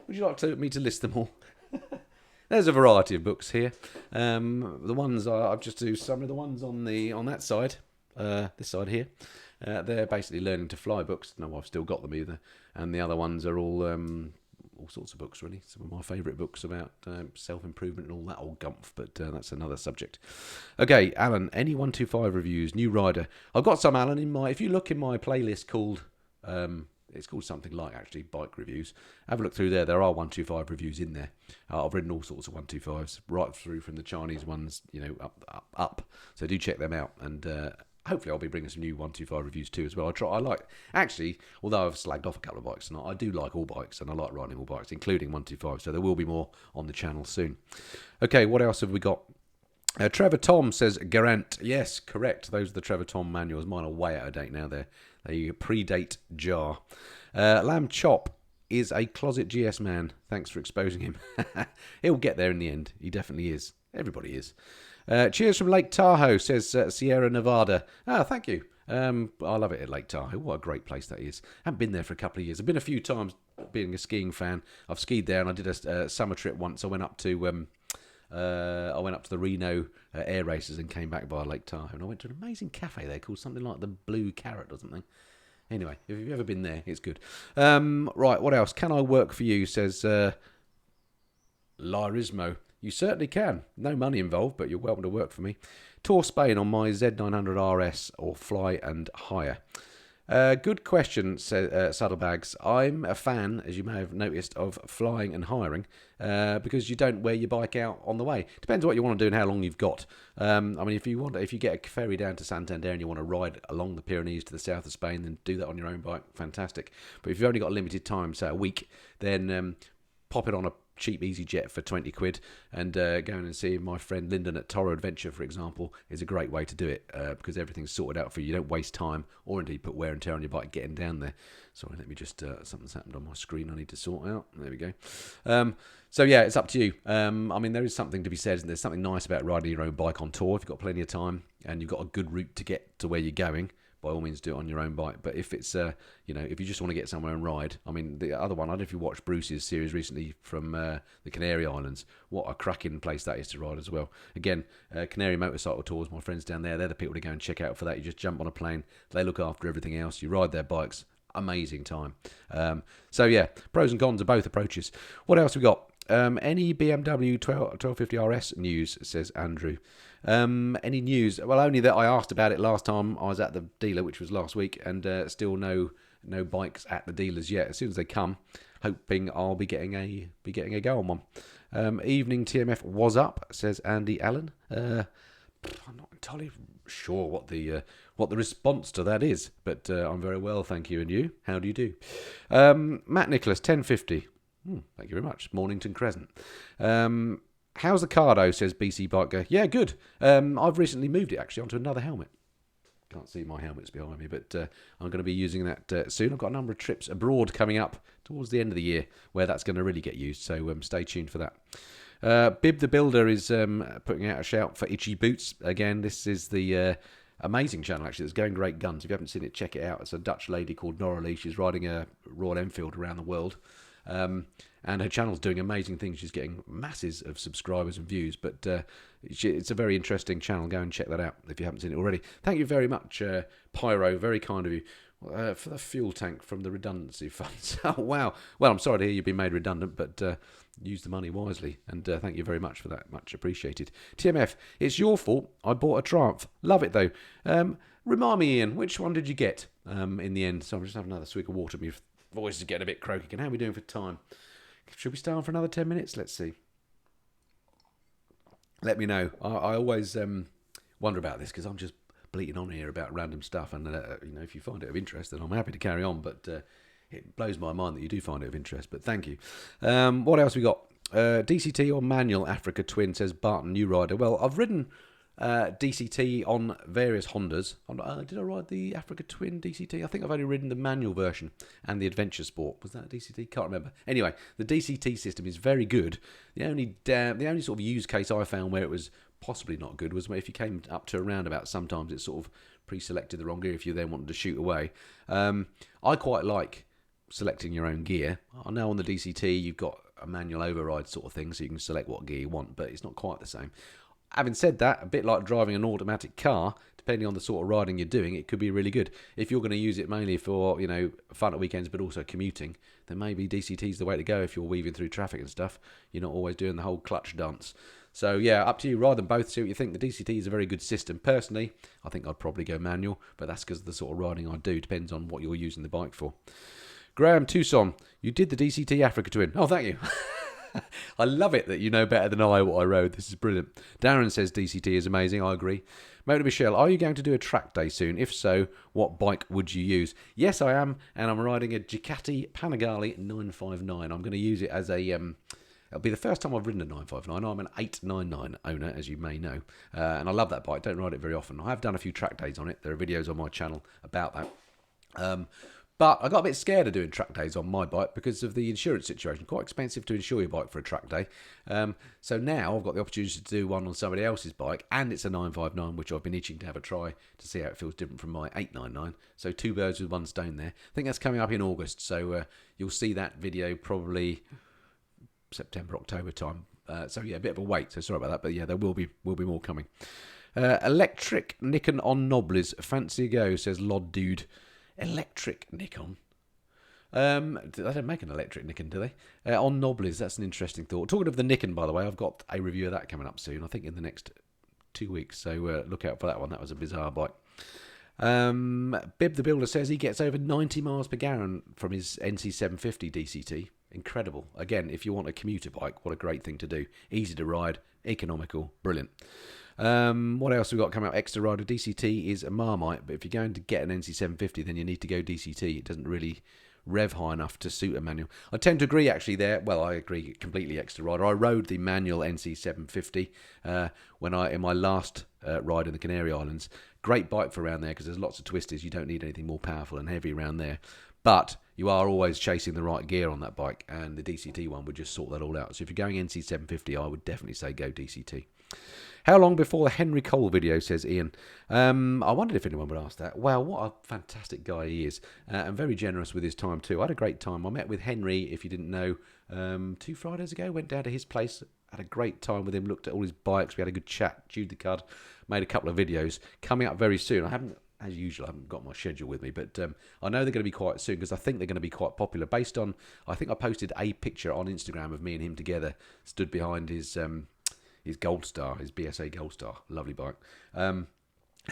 Would you like me to list them all? There's a variety of books here. The ones I've just do some of the ones on that side, this side here. They're basically learning to fly books. No, I've still got them either. And the other ones are all sorts of books, really. Some of my favourite books about self-improvement and all that old gumph, but that's another subject. Okay, Alan, any 125 reviews, new rider. I've got some, Alan, if you look in my playlist called, it's called something like, actually, bike reviews. Have a look through there. There are 125 reviews in there. I've written all sorts of 125s, right through from the Chinese ones, up. So do check them out, and hopefully I'll be bringing some new 125 reviews too as well. Although I've slagged off a couple of bikes, and I do like all bikes, and I like riding all bikes, including 125, so there will be more on the channel soon. Okay, what else have we got? Trevor Tom says, Garant. Yes, correct. Those are the Trevor Tom manuals. Mine are way out of date now. They predate Jar. Lamb Chop is a closet GS man. Thanks for exposing him. He'll get there in the end. He definitely is. Everybody is. Cheers from Lake Tahoe, says Sierra Nevada. Thank you. I love it at Lake Tahoe. What a great place that is. I haven't been there for a couple of years. I've been a few times being a skiing fan. I've skied there, and I did a summer trip once. I went up to the Reno air races and came back via Lake Tahoe. And I went to an amazing cafe there called something like the Blue Carrot or something. Anyway, if you've ever been there, it's good. Right, what else? Can I work for you, says Larismo. You certainly can. No money involved, but you're welcome to work for me. Tour Spain on my Z900 RS or fly and hire. Good question, says Saddlebags. I'm a fan, as you may have noticed, of flying and hiring because you don't wear your bike out on the way. Depends what you want to do and how long you've got. If you get a ferry down to Santander and you want to ride along the Pyrenees to the south of Spain, then do that on your own bike. Fantastic. But if you've only got limited time, say a week, then pop it on a cheap easy jet for 20 quid and going and seeing my friend Lyndon at Toro Adventure, for example, is a great way to do it because everything's sorted out for you. You don't waste time or indeed put wear and tear on your bike getting down there. Sorry, let me just something's happened on my screen I need to sort out. There we go. So yeah, it's up to you. There is something to be said, and there's something nice about riding your own bike on tour if you've got plenty of time and you've got a good route to get to where you're going. By all means, do it on your own bike. But if it's, if you just want to get somewhere and ride, the other one, I don't know if you watched Bruce's series recently from the Canary Islands. What a cracking place that is to ride as well. Again, Canary Motorcycle Tours, my friends down there, they're the people to go and check out for that. You just jump on a plane, they look after everything else, you ride their bikes. Amazing time. So yeah, pros and cons of both approaches. What else we got? Any BMW 1250 RS news, says Andrew. Any news? Well, only that I asked about it last time I was at the dealer, which was last week, and still no bikes at the dealers yet. As soon as they come, hoping I'll be getting a go on one. Evening TMF was up, says Andy Allen. I'm not entirely sure what the response to that is, but I'm very well, thank you. And you? How do you do? Matt Nicholas, 1050. Thank you very much. Mornington Crescent. How's the Cardo, says BC Biker. Yeah, good. I've recently moved it, actually, onto another helmet. Can't see my helmets behind me, but I'm going to be using that soon. I've got a number of trips abroad coming up towards the end of the year where that's going to really get used, so stay tuned for that. Bib the Builder is putting out a shout for Itchy Boots. Again, this is the amazing channel, actually. It's going great guns. If you haven't seen it, check it out. It's a Dutch lady called Noralie. She's riding a Royal Enfield around the world. And her channel's doing amazing things. She's getting masses of subscribers and views, but it's a very interesting channel. Go and check that out if you haven't seen it already. Thank you very much, Pyro. Very kind of you. For the fuel tank from the redundancy funds. Oh, wow. Well, I'm sorry to hear you've been made redundant, but use the money wisely. And thank you very much for that. Much appreciated. TMF, it's your fault. I bought a Triumph. Love it, though. Remind me, Ian, which one did you get in the end? So I'm just having another swig of water. My voice is getting a bit croaky. And how are we doing for time? Should we stay on for another 10 minutes? Let's see. Let me know. I always wonder about this because I'm just bleating on here about random stuff, and if you find it of interest, then I'm happy to carry on. But it blows my mind that you do find it of interest. But thank you. What else we got? DCT or manual Africa Twin, says Barton New Rider. Well, I've ridden DCT on various Hondas. Did I ride the Africa Twin DCT? I think I've only ridden the manual version and the Adventure Sport. Was that DCT? Can't remember. Anyway, the DCT system is very good. The only sort of use case I found where it was possibly not good was if you came up to a roundabout, sometimes it sort of pre-selected the wrong gear if you then wanted to shoot away. I quite like selecting your own gear. I know on the DCT you've got a manual override sort of thing, so you can select what gear you want, but it's not quite the same. Having said that, a bit like driving an automatic car, depending on the sort of riding you're doing, it could be really good. If you're going to use it mainly for, fun at weekends, but also commuting, then maybe DCT is the way to go if you're weaving through traffic and stuff. You're not always doing the whole clutch dance. So, yeah, up to you. Ride them both, see what you think. The DCT is a very good system. Personally, I think I'd probably go manual, but that's because of the sort of riding I do. Depends on what you're using the bike for. Graham Tucson, you did the DCT Africa Twin. Oh, thank you. I love it that you know better than I what I rode. This is brilliant. Darren says DCT is amazing. I agree. Motor Michelle, are you going to do a track day soon? If so, what bike would you use? Yes, I am, and I'm riding a Ducati Panigale 959. I'm going to use it as a... It'll be the first time I've ridden a 959. I'm an 899 owner, as you may know, and I love that bike. Don't ride it very often. I have done a few track days on it. There are videos on my channel about that. But I got a bit scared of doing track days on my bike because of the insurance situation. Quite expensive to insure your bike for a track day. So now I've got the opportunity to do one on somebody else's bike, and it's a 959, which I've been itching to have a try to see how it feels different from my 899. So two birds with one stone there. I think that's coming up in August. So you'll see that video probably September, October time. So yeah, a bit of a wait. So sorry about that. But yeah, there will be more coming. Electric Nikon on Nobblies. Fancy a go, says Lod Dude. Electric Nikon. They don't make an electric Nikon, do they? On Nobblies, that's an interesting thought. Talking of the Nikon, by the way, I've got a review of that coming up soon. I think in the next 2 weeks. So look out for that one. That was a bizarre bike. Bib the Builder says he gets over 90 miles per gallon from his NC750 DCT. Incredible. Again, if you want a commuter bike, what a great thing to do. Easy to ride, economical, brilliant. What else we got coming out? Extra Rider DCT is a Marmite, but if you're going to get an NC750, then you need to go DCT. It doesn't really rev high enough to suit a manual. I tend to agree actually there. Well, I agree completely. Extra Rider. I rode the manual NC750 in my last ride in the Canary Islands. Great bike for around there because there's lots of twisters. You don't need anything more powerful and heavy around there. But you are always chasing the right gear on that bike, and the DCT one would just sort that all out. So if you're going NC750, I would definitely say go DCT. How long before the Henry Cole video, says Ian? I wondered if anyone would ask that. Well, what a fantastic guy he is, and very generous with his time too. I had a great time. I met with Henry, if you didn't know, 2 Fridays ago. Went down to his place, had a great time with him, looked at all his bikes. We had a good chat, chewed the cud, made a couple of videos. Coming up very soon. I haven't, as usual, I haven't got my schedule with me, but I know they're going to be quite soon because I think they're going to be quite popular. Based on, I think I posted a picture on Instagram of me and him together, stood behind his Gold Star, his BSA Gold Star, lovely bike, and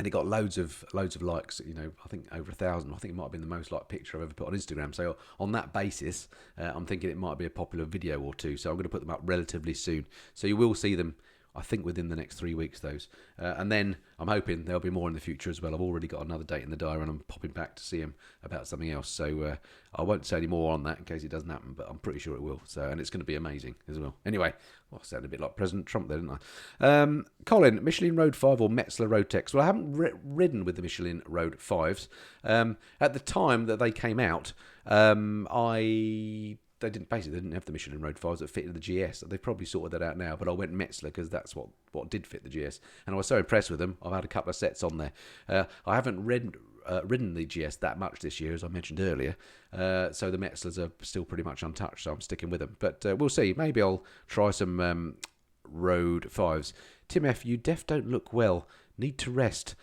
it got loads of likes. I think over 1,000. I think it might have been the most liked picture I've ever put on Instagram. So on that basis, I'm thinking it might be a popular video or two. So I'm going to put them up relatively soon. So you will see them, I think, within the next 3 weeks, those. And then I'm hoping there'll be more in the future as well. I've already got another date in the diary and I'm popping back to see him about something else. So I won't say any more on that in case it doesn't happen, but I'm pretty sure it will. So, and it's going to be amazing as well. Anyway, I sounded a bit like President Trump there, didn't I? Colin, Michelin Road 5 or Metzler Road Tex? Well, I haven't ridden with the Michelin Road 5s. At the time that they came out, they didn't have the Michelin Road 5s that fitted the GS. They've probably sorted that out now, but I went Metzler because that's what did fit the GS. And I was so impressed with them. I've had a couple of sets on there. I haven't ridden the GS that much this year, as I mentioned earlier. So the Metzlers are still pretty much untouched, so I'm sticking with them. But we'll see. Maybe I'll try some Road 5s. Tim F., you don't look well. Need to rest.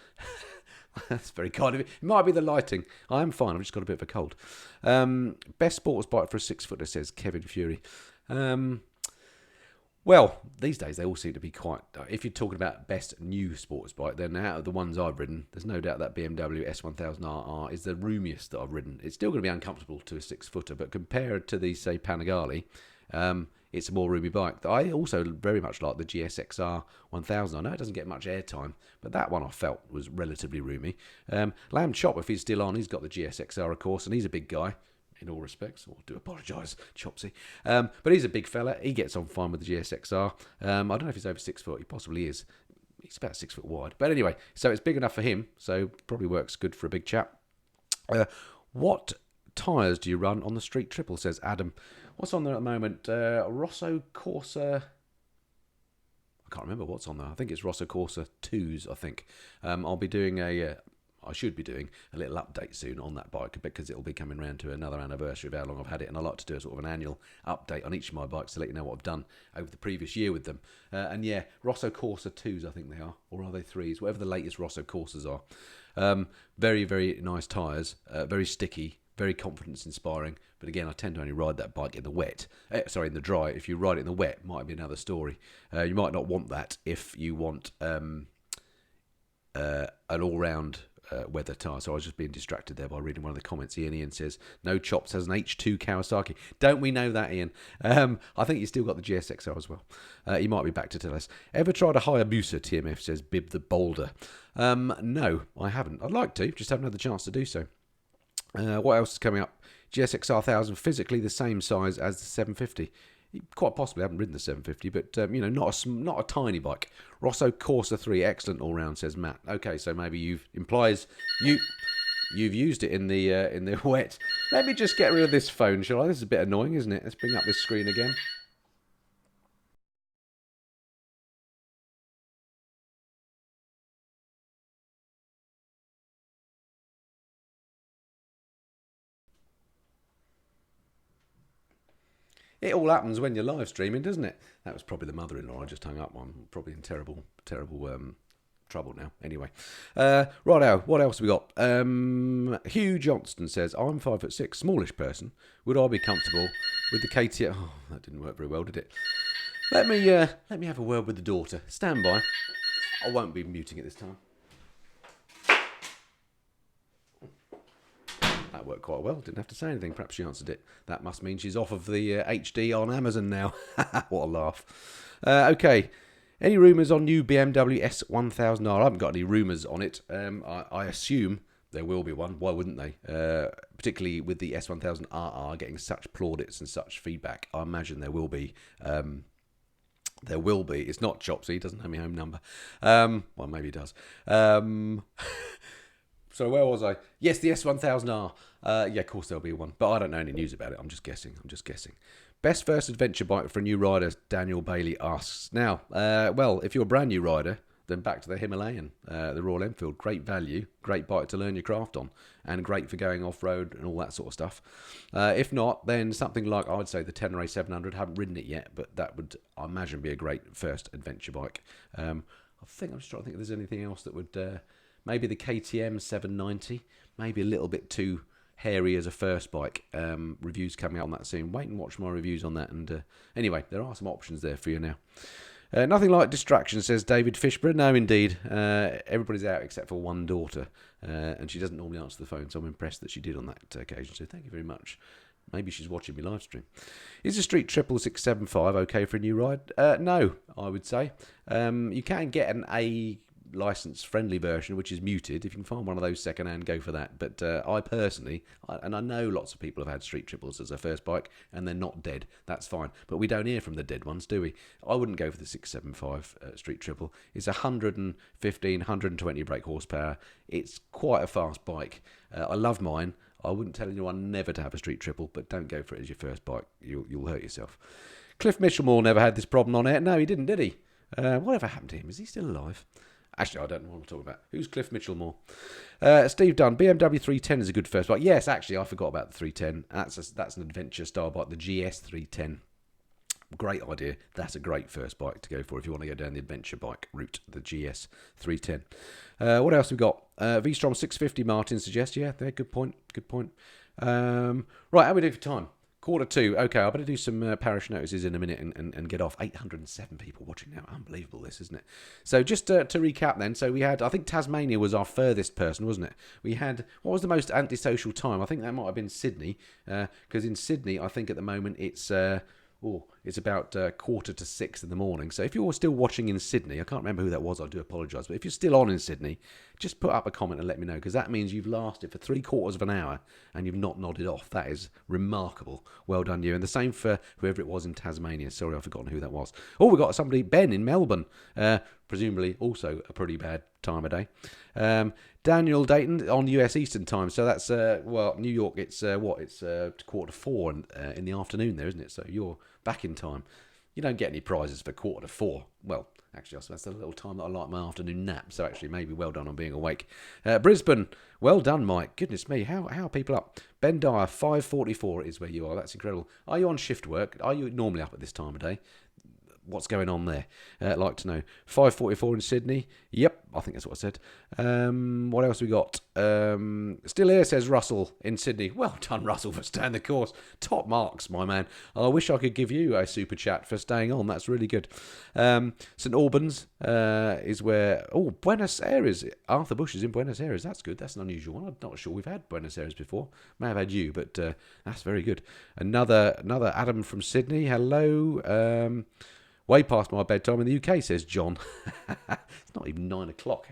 That's very kind of you. It might be the lighting. I am fine. I've just got a bit of a cold. Best sports bike for a 6-footer, says Kevin Fury. Well, these days they all seem to be quite... If you're talking about best new sports bike, then out of the ones I've ridden, there's no doubt that Bmw S1000 R is the roomiest that I've ridden. It's still going to be uncomfortable to a 6-footer, but compared to the, say, Panigale, it's a more roomy bike. I also very much like the GSXR 1000. I know it doesn't get much airtime, but that one I felt was relatively roomy. Lamb Chop, if he's still on, he's got the GSXR, of course, and he's a big guy in all respects. I do apologise, Chopsy. But he's a big fella. He gets on fine with the GSXR. I don't know if he's over 6 foot. He possibly is. He's about 6 foot wide. But anyway, so it's big enough for him, so probably works good for a big chap. What tyres do you run on the Street Triple, says Adam. What's on there at the moment? Rosso Corsa... I can't remember what's on there. I think it's Rosso Corsa 2s, I think. I'll be doing I should be doing a little update soon on that bike because it'll be coming round to another anniversary of how long I've had it, and I like to do a sort of an annual update on each of my bikes to let you know what I've done over the previous year with them. And yeah, Rosso Corsa 2s I think they are, or are they 3s? Whatever the latest Rosso Corsas are. Very, very nice tyres, very sticky, very confidence inspiring, but again I tend to only ride that bike in the wet, in the dry. If you ride it in the wet, it might be another story. You might not want that if you want an all-round weather tyre. So I was just being distracted there by reading one of the comments. Ian says, no chops, has an H2 Kawasaki. Don't we know that, Ian? I think he's still got the GSXR as well. He might be back to tell us. Ever tried a Hayabusa, TMF says Bib the Boulder? No, I haven't. I'd like to, just haven't had the chance to do so. What else is coming up? GSXR 1000, physically the same size as the 750. Quite possibly, I haven't ridden the 750, but not a tiny bike. Rosso Corsa 3, excellent all round, says Matt. Okay, so maybe you've used it in the wet. Let me just get rid of this phone, shall I? This is a bit annoying, isn't it? Let's bring up this screen again. It all happens when you're live streaming, doesn't it? That was probably the mother-in-law I just hung up on. Probably in terrible trouble now. Anyway, righto. What else have we got? Hugh Johnston says, I'm 5'6", smallish person. Would I be comfortable with the KTM? Oh, that didn't work very well, did it? Let me have a word with the daughter. Stand by. I won't be muting it this time. That worked quite well. Didn't have to say anything. Perhaps she answered it. That must mean she's off of the HD on Amazon now. What a laugh. Okay. Any rumours on new Bmw S1000 R? I haven't got any rumours on it. I assume there will be one. Why wouldn't they? Particularly with the S1000 RR getting such plaudits and such feedback. I imagine there will be. There will be. It's not Chopsy. He doesn't have my home number. Well, maybe he does. So where was I? Yes, the S1000R. Yeah, of course there'll be one. But I don't know any news about it. I'm just guessing. Best first adventure bike for a new rider, Daniel Bailey asks. Now, well, if you're a brand new rider, then back to the Himalayan, the Royal Enfield. Great value, great bike to learn your craft on, and great for going off-road and all that sort of stuff. If not, then something like, I would say, the Tenere 700. Haven't ridden it yet, but that would, I imagine, be a great first adventure bike. I'm just trying to think if there's anything else that would... maybe the KTM 790, maybe a little bit too hairy as a first bike. Reviews coming out on that soon. Wait and watch my reviews on that. And anyway, there are some options there for you now. Nothing like distraction, says David Fishburne. No, indeed. Everybody's out except for one daughter. And she doesn't normally answer the phone, so I'm impressed that she did on that occasion. So thank you very much. Maybe she's watching me live stream. Is the Street 675 okay for a new ride? No, I would say. You can get an A license friendly version which is muted. If you can find one of those second hand, go for that. But I personally, and I know lots of people have had Street Triples as their first bike and they're not dead, that's fine, but we don't hear from the dead ones, do we? I wouldn't go for the 675 Street Triple. It's 115 120 brake horsepower. It's quite a fast bike. I love mine. I wouldn't tell anyone never to have a Street Triple, but don't go for it as your first bike. You'll hurt yourself. Cliff Mitchellmore never had this problem on air. No, he didn't, did he? Whatever happened to him? Is he still alive? Actually, I don't know what I'm talking about. Who's Cliff Mitchellmore? Steve Dunn, BMW 310 is a good first bike. Yes, actually, I forgot about the 310. That's an adventure style bike, the GS 310. Great idea. That's a great first bike to go for if you want to go down the adventure bike route, the GS 310. What else we got? V-Strom 650, Martin suggests. Yeah, there. Good point. Good point. Right, how are we doing for time? 1:45. Okay, I better do some parish notices in a minute and get off. 807 people watching now. Unbelievable, this, isn't it? So just to recap then. So we had, I think Tasmania was our furthest person, wasn't it? We had, what was the most antisocial time? I think that might have been Sydney. Because in Sydney, I think at the moment it's about 5:45 in the morning. So if you're still watching in Sydney, I can't remember who that was, I do apologise. But if you're still on in Sydney, just put up a comment and let me know, because that means you've lasted for 3/4 of an hour and you've not nodded off. That is remarkable. Well done, you. And the same for whoever it was in Tasmania. Sorry, I've forgotten who that was. Oh, we got somebody, Ben in Melbourne. Presumably also a pretty bad time of day. Daniel Dayton on US Eastern Time. So that's, New York, it's 4:45 in the afternoon there, isn't it? So you're back in time. You don't get any prizes for 4:45. Well, actually, I suppose that's a little time that I like my afternoon nap. So actually, maybe well done on being awake. Brisbane, well done, Mike. Goodness me, how are people up? Ben Dyer, 5:44 is where you are. That's incredible. Are you on shift work? Are you normally up at this time of day? What's going on there? I'd like to know. 5:44 in Sydney. Yep, I think that's what I said. What else we got? Still here, says Russell in Sydney. Well done, Russell, for staying the course. Top marks, my man. I wish I could give you a super chat for staying on. That's really good. St Albans is where... Oh, Buenos Aires. Arthur Bush is in Buenos Aires. That's good. That's an unusual one. I'm not sure we've had Buenos Aires before. May have had you, but that's very good. Another Adam from Sydney. Hello. Way past my bedtime in the UK, says John. It's not even 9 o'clock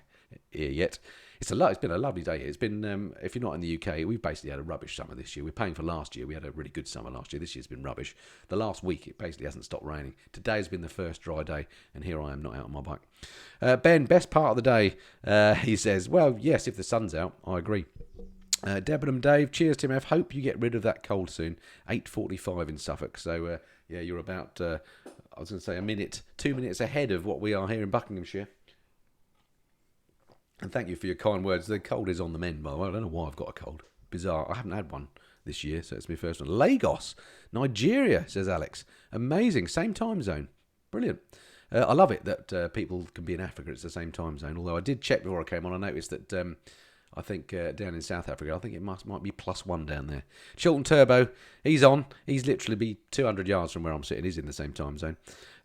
here yet. It's been a lovely day. It's been, if you're not in the UK, we've basically had a rubbish summer this year. We're paying for last year. We had a really good summer last year. This year's been rubbish. The last week, it basically hasn't stopped raining. Today's been the first dry day, and here I am not out on my bike. Ben, best part of the day, he says, well, yes, if the sun's out, I agree. Debenham Dave, cheers Tim F. Hope you get rid of that cold soon. 8:45 in Suffolk. So, yeah, you're about... I was going to say 2 minutes ahead of what we are here in Buckinghamshire. And thank you for your kind words. The cold is on the mend, by the way. I don't know why I've got a cold. Bizarre. I haven't had one this year, so it's my first one. Lagos, Nigeria, says Alex. Amazing. Same time zone. Brilliant. I love it that people can be in Africa. It's the same time zone. Although I did check before I came on. I noticed that... I think down in South Africa, I think it might be +1 down there. Chilton Turbo, he's on. He's literally be 200 yards from where I'm sitting. He's in the same time zone.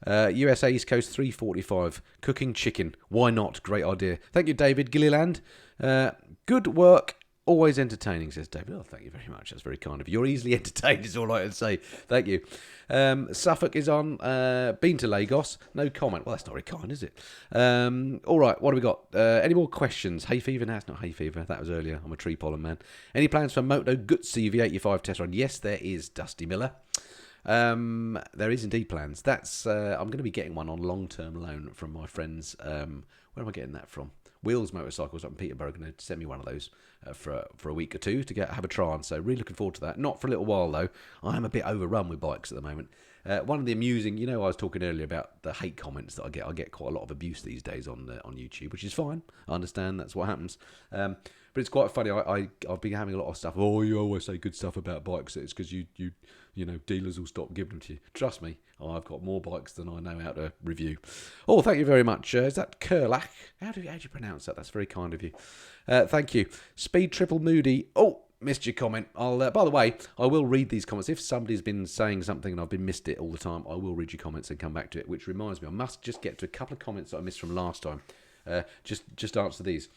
USA East Coast 3:45. Cooking chicken. Why not? Great idea. Thank you, David Gilliland. Good work. Always entertaining, says David. Oh, thank you very much. That's very kind of you. You're easily entertained, is all I can say. Thank you. Suffolk is on. Been to Lagos. No comment. Well, that's not very kind, is it? All right, what do we got? Any more questions? Hay fever? No, it's not hay fever. That was earlier. I'm a tree pollen man. Any plans for Moto Guzzi V85 test run? Yes, there is, Dusty Miller. There is indeed plans. That's I'm going to be getting one on long-term loan from my friends. Where am I getting that from? Wheels Motorcycles up in Peterborough are going to send me one of those for a week or two to have a try on. So really looking forward to that. Not for a little while though. I am a bit overrun with bikes at the moment. One of the amusing, I was talking earlier about the hate comments that I get. I get quite a lot of abuse these days on YouTube, which is fine. I understand that's what happens. But it's quite funny. I've been having a lot of stuff. Oh, you always say good stuff about bikes. It's because you dealers will stop giving them to you. Trust me, I've got more bikes than I know how to review. Oh, thank you very much. Is that Kurlach? How do you pronounce that? That's very kind of you. Thank you. Speed Triple Moody. Oh, missed your comment. By the way, I will read these comments. If somebody's been saying something and I've been missed it all the time, I will read your comments and come back to it. Which reminds me, I must just get to a couple of comments that I missed from last time. Just answer these.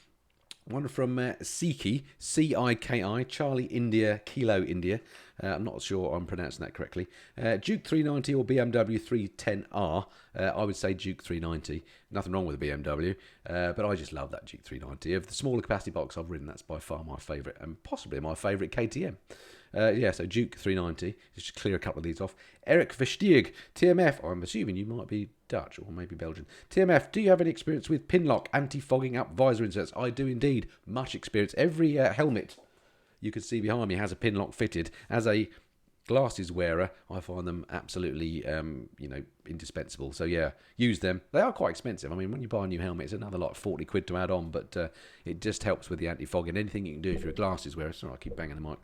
One from Siki, C-I-K-I, Charlie India, Kilo India. I'm not sure I'm pronouncing that correctly. Duke 390 or BMW 310R. I would say Duke 390. Nothing wrong with the BMW, but I just love that Duke 390. Of the smaller capacity box I've ridden, that's by far my favourite, and possibly my favourite KTM. So Duke 390. Just to clear a couple of these off. Eric Versteeg, TMF. I'm assuming you might be Dutch or maybe Belgian. TMF, do you have any experience with pinlock anti-fogging up visor inserts? I do indeed. Much experience. Every helmet you can see behind me has a pinlock fitted. As a glasses wearer, I find them absolutely, indispensable. So yeah, use them. They are quite expensive. I mean, when you buy a new helmet, it's another like 40 quid to add on, but it just helps with the anti-fog. And anything you can do if you're a glasses wearer, sorry, I keep banging the mic,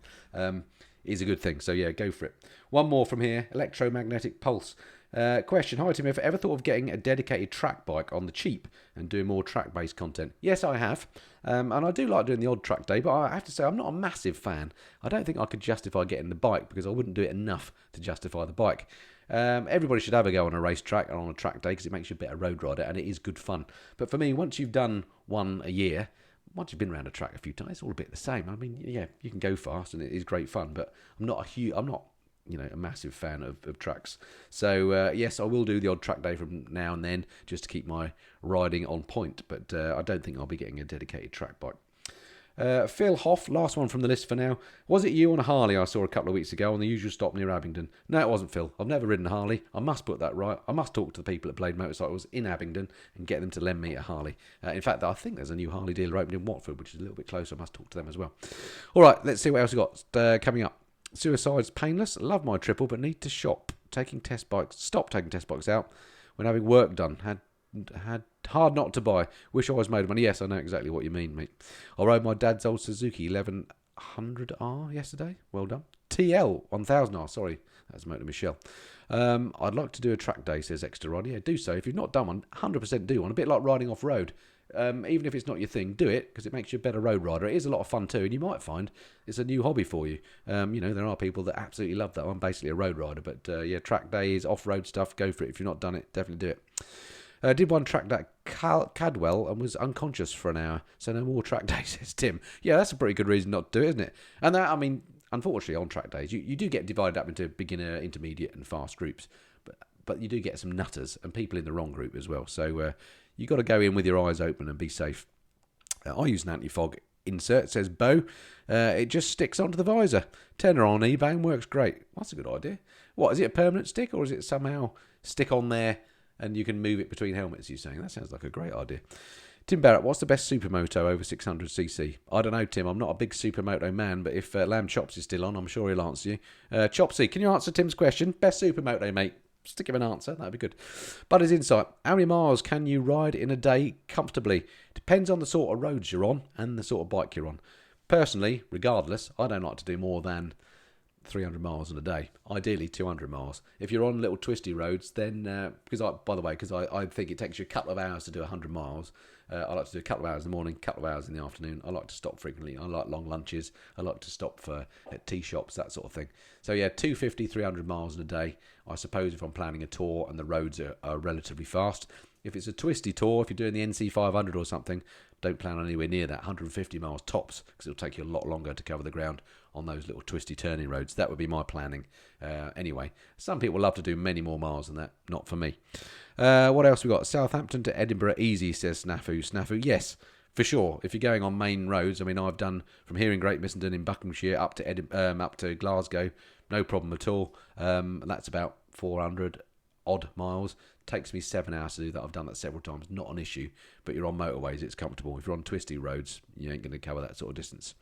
is a good thing. So yeah, go for it. One more from here, electromagnetic pulse. Question: Hi Tim, have you ever thought of getting a dedicated track bike on the cheap and doing more track-based content? Yes, I have, and I do like doing the odd track day, but I have to say I'm not a massive fan. I don't think I could justify getting the bike because I wouldn't do it enough to justify the bike. Everybody should have a go on a racetrack and on a track day because it makes you a better road rider and it is good fun. But for me, once you've done one a year, once you've been around a track a few times, it's all a bit the same. I mean, yeah, you can go fast and it is great fun, but I'm not a massive fan of tracks. So yes, I will do the odd track day from now and then just to keep my riding on point, but I don't think I'll be getting a dedicated track bike. Phil Hoff, last one from the list for now. Was it you on a Harley I saw a couple of weeks ago on the usual stop near Abingdon? No, it wasn't Phil. I've never ridden a Harley. I must put that right. I must talk to the people at Blade Motorcycles in Abingdon and get them to lend me a Harley. In fact, I think there's a new Harley dealer opened in Watford, which is a little bit closer. I must talk to them as well. All right, let's see what else we've got coming up. Suicide's painless. Love my triple, but need to stop taking test bikes out when having work done. Had hard not to buy. Wish I was made of money. Yes, I know exactly what you mean, mate. I rode my dad's old Suzuki 1100 R yesterday. Well done. TL 1000 R. Sorry, that's Motor Michelle. I'd like to do a track day, says Extra Rod. Yeah, do so. If you've not done one, 100% do one. A bit like riding off road. Even if it's not your thing, do it because it makes you a better road rider. It is a lot of fun too, and you might find it's a new hobby for you. There are people that absolutely love that. I'm basically a road rider, but track days, off-road stuff, go for it. If you've not done it, definitely do it. Did one track day at Cadwell and was unconscious for an hour, so no more track days, says Tim. Yeah, that's a pretty good reason not to do it, isn't it? And that, I mean, unfortunately, on track days, you do get divided up into beginner, intermediate, and fast groups, but you do get some nutters and people in the wrong group as well. So you got to go in with your eyes open and be safe. I use an anti-fog insert, says Bo. It just sticks onto the visor. Turn her on eBay and works great. That's a good idea. What, is it a permanent stick or is it somehow stick on there and you can move it between helmets, you're saying? That sounds like a great idea. Tim Barrett, what's the best Supermoto over 600cc? I don't know, Tim. I'm not a big Supermoto man, but if Lamb Chops is still on, I'm sure he'll answer you. Chopsy, can you answer Tim's question? Best Supermoto, mate. Stick him an answer. That'd be good. But his insight. How many miles can you ride in a day comfortably? Depends on the sort of roads you're on and the sort of bike you're on. Personally, regardless, I don't like to do more than 300 miles in a day, ideally 200 miles. If you're on little twisty roads, then because I think it takes you a couple of hours to do 100 miles. I like to do a couple of hours in the morning, a couple of hours in the afternoon. I like to stop frequently. I like long lunches. I like to stop at tea shops, that sort of thing. So yeah, 250, 300 miles in a day. I suppose if I'm planning a tour and the roads are relatively fast. If it's a twisty tour, if you're doing the NC 500 or something, don't plan on anywhere near that. 150 miles tops, because it'll take you a lot longer to cover the ground on those little twisty turning roads. That would be my planning. Anyway, some people love to do many more miles than that. Not for me. What else we got? Southampton to Edinburgh easy, says Snafu. Yes, for sure. If you're going on main roads, I mean, I've done from here in Great Missenden in Buckinghamshire up to Glasgow, no problem at all. That's about 400 odd miles. Takes me 7 hours to do that. I've done that several times. Not an issue. But you're on motorways, it's comfortable. If you're on twisty roads, you ain't going to cover that sort of distance.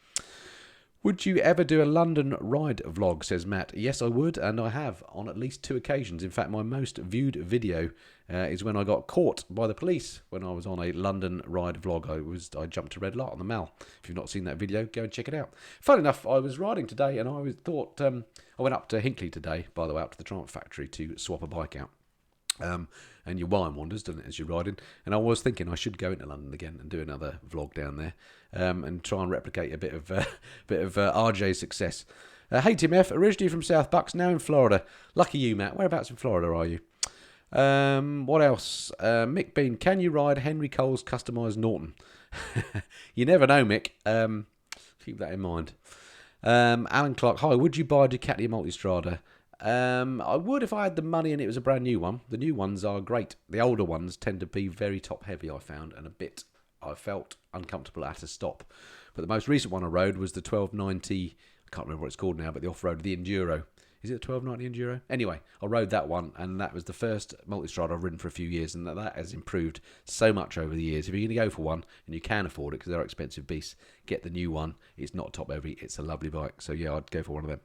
Would you ever do a London ride vlog, says Matt. Yes, I would, and I have on at least 2 occasions. In fact, my most viewed video is when I got caught by the police when I was on a London ride vlog. I jumped a red light on the Mall. If you've not seen that video, go and check it out. Fun enough, I was riding today and I thought, I went up to Hinckley today, by the way, up to the Triumph factory to swap a bike out. And your mind wanders, doesn't it, as you're riding? And I was thinking I should go into London again and do another vlog down there, and try and replicate a bit of RJ's success. Hey Tim F, originally from South Bucks, now in Florida. Lucky you, Matt. Whereabouts in Florida are you? What else? Mick Bean, can you ride Henry Cole's customised Norton? You never know, Mick. Keep that in mind. Alan Clark, hi. Would you buy a Ducati Multistrada? I would if I had the money and it was a brand new one. The new ones are great. The older ones tend to be very top heavy, I found, and I felt uncomfortable at a stop. But the most recent one I rode was the 1290, I can't remember what it's called now, but the off-road, the Enduro. Is it a 1290 Enduro? Anyway, I rode that one, and that was the first Multistrada I've ridden for a few years, and that has improved so much over the years. If you're going to go for one, and you can afford it because they're expensive beasts, get the new one. It's not top heavy. It's a lovely bike. So yeah, I'd go for one of them.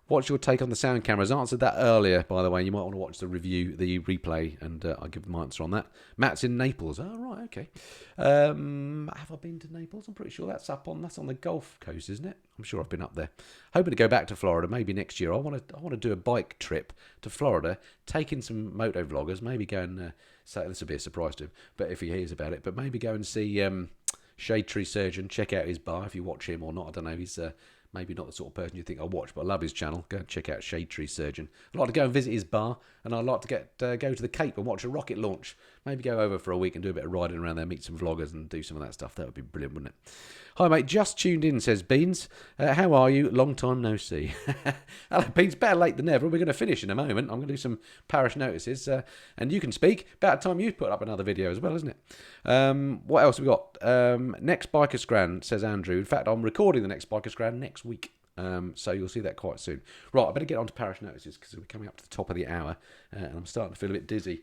What's your take on the sound cameras? I answered that earlier, by the way. You might want to watch the review, the replay, and I'll give my answer on that. Matt's in Naples. Oh, right, okay. Have I been to Naples? I'm pretty sure that's on the Gulf Coast, isn't it? I'm sure I've been up there. Hoping to go back to Florida maybe next year. I want to do a bike trip to Florida, take in some moto vloggers, maybe go and say this will be a surprise to him, but if he hears about it, but maybe go and see Shade Tree Surgeon, check out his bar if you watch him or not. I don't know. He's maybe not the sort of person you think I'll watch, but I love his channel. Go and check out Shade Tree Surgeon. I'd like to go and visit his bar, and I'd like to go to the Cape and watch a rocket launch. Maybe go over for a week and do a bit of riding around there, meet some vloggers and do some of that stuff. That would be brilliant, wouldn't it? Hi, mate. Just tuned in, says Beans. How are you? Long time no see. Hello, Beans. Better late than never. We're going to finish in a moment. I'm going to do some Parish Notices, and you can speak. About time you put up another video as well, isn't it? What else have we got? Next Biker Scran, says Andrew. In fact, I'm recording the next Biker Scran next week. So you'll see that quite soon. Right, I better get on to Parish Notices because we're coming up to the top of the hour and I'm starting to feel a bit dizzy.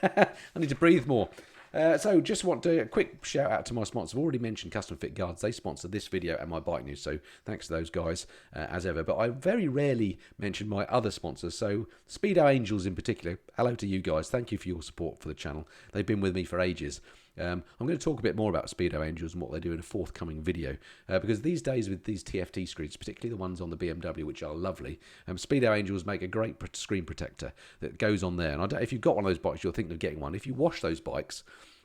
I need to breathe more. So just want to a quick shout out to my sponsors. I've already mentioned Custom Fit Guards. They sponsor this video and my bike news, so thanks to those guys as ever. But I very rarely mention my other sponsors, so Speedo Angels in particular. Hello to you guys. Thank you for your support for the channel. They've been with me for ages. I'm going to talk a bit more about Speedo Angels and what they do in a forthcoming video, because these days with these TFT screens, particularly the ones on the BMW, which are lovely, Speedo Angels make a great screen protector that goes on there. And if you've got one of those bikes, you're thinking of getting one. If you wash those bikes,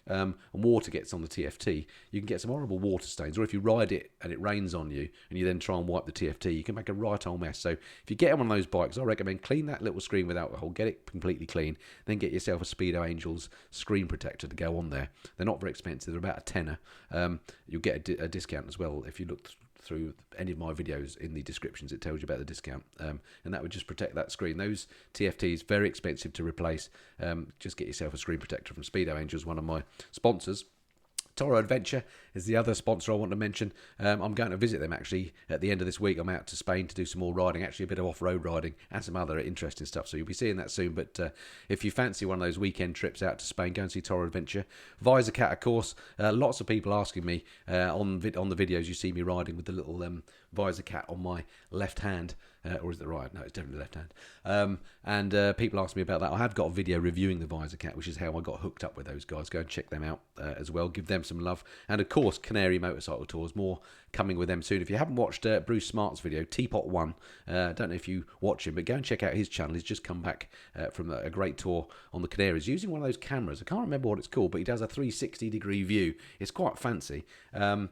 and water gets on the TFT, you can get some horrible water stains. Or if you ride it and it rains on you and you then try and wipe the TFT, you can make a right old mess. So if you get one of those bikes, I recommend clean that little screen with alcohol, get it completely clean, then get yourself a Speedo Angels screen protector to go on there. They're not very expensive, they're about a tenner. You'll get a discount as well if you look through any of my videos. In the descriptions it tells you about the discount, and that would just protect that screen. Those TFTs, very expensive to replace. Just get yourself a screen protector from Speedo Angels, one of my sponsors. Toro Adventure is the other sponsor I want to mention. I'm going to visit them actually at the end of this week. I'm out to Spain to do some more riding, actually a bit of off-road riding and some other interesting stuff. So you'll be seeing that soon. But if you fancy one of those weekend trips out to Spain, go and see Toro Adventure. Visor Cat, of course. Lots of people asking me on the videos you see me riding with the little Visor Cat on my left hand. Or is it right? No, it's definitely left hand. And people ask me about that. I have got a video reviewing the Visor Cat, which is how I got hooked up with those guys. Go and check them out as well. Give them some love. And of course, Canary Motorcycle Tours. More coming with them soon. If you haven't watched Bruce Smart's video, Teapot 1, I don't know if you watch him, but go and check out his channel. He's just come back from a great tour on the Canaries using one of those cameras. I can't remember what it's called, but he does a 360-degree view. It's quite fancy. And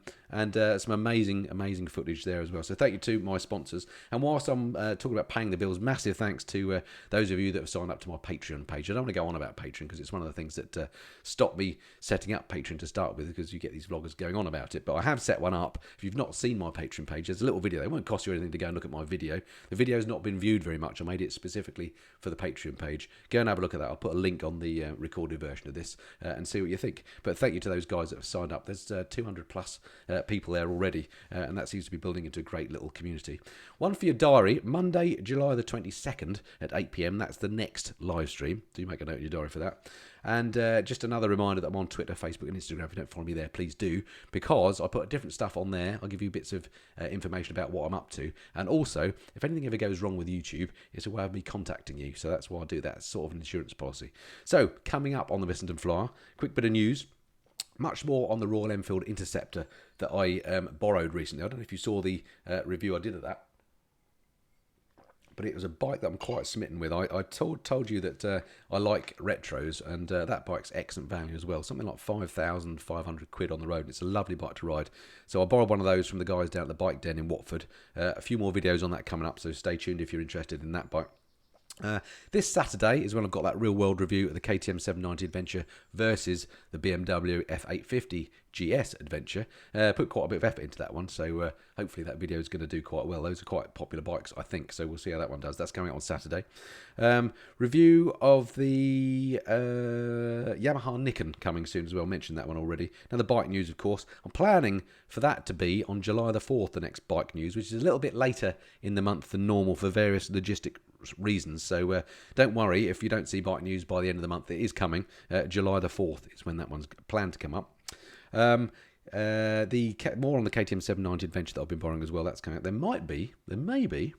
some amazing footage there as well. So thank you to my sponsors. And whilst I'm talking about paying the bills, massive thanks to those of you that have signed up to my Patreon page. I don't want to go on about Patreon because it's one of the things that stopped me setting up Patreon to start with, because you get these vloggers going on about it. But I have set one up. If you've not seen my Patreon page, there's a little video. It won't cost you anything to go and look at my video. The video's not been viewed very much. I made it specifically for the Patreon page. Go and have a look at that. I'll put a link on the recorded version of this and see what you think. But thank you to those guys that have signed up. There's 200 plus people there already, and that seems to be building into a great little community. One for your diary, Monday, July the 22nd at 8 p.m. That's the next live stream. Do make a note in your diary for that. And just another reminder that I'm on Twitter, Facebook and Instagram. If you don't follow me there, please do, because I put different stuff on there. I'll give you bits of information about what I'm up to. And also, if anything ever goes wrong with YouTube, it's a way of me contacting you. So that's why I do that. It's sort of an insurance policy. So coming up on the Missenden Flyer, quick bit of news. Much more on the Royal Enfield Interceptor that I borrowed recently. I don't know if you saw the review I did of that, but it was a bike that I'm quite smitten with. I told you that I like retros, and that bike's excellent value as well. Something like 5,500 quid on the road. It's a lovely bike to ride. So I borrowed one of those from the guys down at the Bike Den in Watford. A few more videos on that coming up, so stay tuned if you're interested in that bike. This Saturday is when I've got that real world review of the KTM 790 Adventure versus the BMW F850 GS Adventure. Put quite a bit of effort into that one, so hopefully that video is going to do quite well. Those are quite popular bikes, I think, so we'll see how that one does. That's coming out on Saturday. Review of the Yamaha Nikon coming soon as well. Mentioned that one already. Now the bike news, of course. I'm planning for that to be on July the 4th, the next bike news, which is a little bit later in the month than normal for various logistic reasons. So don't worry if you don't see bike news by the end of the month. It is coming. July the 4th is when that one's planned to come up. More on the KTM 790 Adventure that I've been borrowing as well. That's coming out. There may be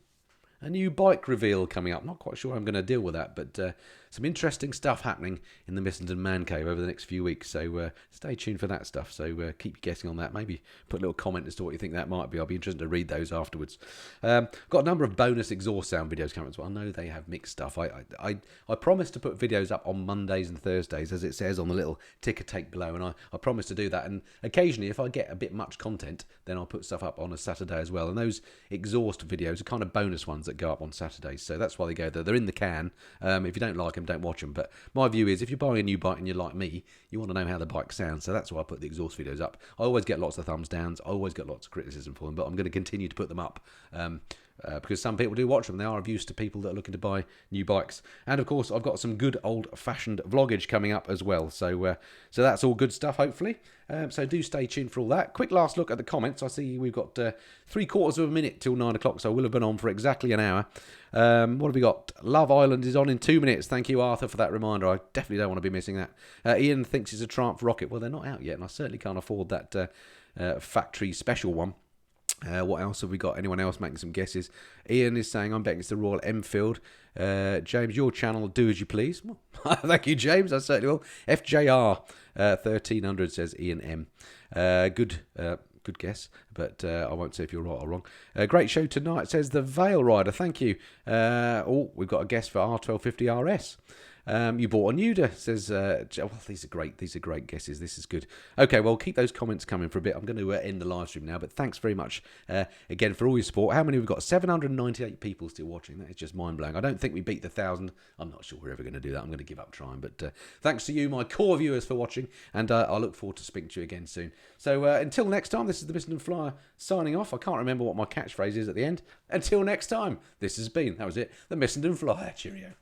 a new bike reveal coming up. Not quite sure how I'm going to deal with that, but some interesting stuff happening in the Missenden Man Cave over the next few weeks. So stay tuned for that stuff. So keep guessing on that. Maybe put a little comment as to what you think that might be. I'll be interested to read those afterwards. Got a number of bonus exhaust sound videos coming as well. I know they have mixed stuff. I promised to put videos up on Mondays and Thursdays, as it says on the little ticker tape below, and I promise to do that. And occasionally, if I get a bit much content, then I'll put stuff up on a Saturday as well. And those exhaust videos are kind of bonus ones that go up on Saturdays. So that's why they go there. They're in the can. If you don't like them, don't watch them. But my view is, if you're buying a new bike and you're like me, you want to know how the bike sounds. So that's why I put the exhaust videos up. I always get lots of thumbs downs. I always get lots of criticism for them, but I'm going to continue to put them up. Because some people do watch them. They are of use to people that are looking to buy new bikes. And of course, I've got some good old-fashioned vloggage coming up as well. So that's all good stuff, hopefully. So do stay tuned for all that. Quick last look at the comments. I see we've got 3/4 of a minute till 9 o'clock, so we'll have been on for exactly an hour. What have we got? Love Island is on in 2 minutes. Thank you, Arthur, for that reminder. I definitely don't want to be missing that. Ian thinks it's a Triumph rocket. Well, they're not out yet, and I certainly can't afford that factory special one. What else have we got? Anyone else making some guesses? Ian is saying, I'm betting it's the Royal Enfield. James, your channel, do as you please. Well, thank you, James. I certainly will. FJR 1300 says Ian M. Good guess, but I won't say if you're right or wrong. Great show tonight, says the Vale Rider. Thank you. We've got a guess for R1250 RS. You bought a Nuda, says, well, these are great guesses. This is good. Okay, well, keep those comments coming for a bit. I'm going to end the live stream now, but thanks very much again for all your support. How many have we got? 798 people still watching. That is just mind-blowing. I don't think we beat the 1,000. I'm not sure we're ever going to do that. I'm going to give up trying, but thanks to you, my core viewers, for watching, and I look forward to speaking to you again soon. So until next time, this is the Missenden Flyer signing off. I can't remember what my catchphrase is at the end. Until next time, that was it, the Missenden Flyer. Cheerio.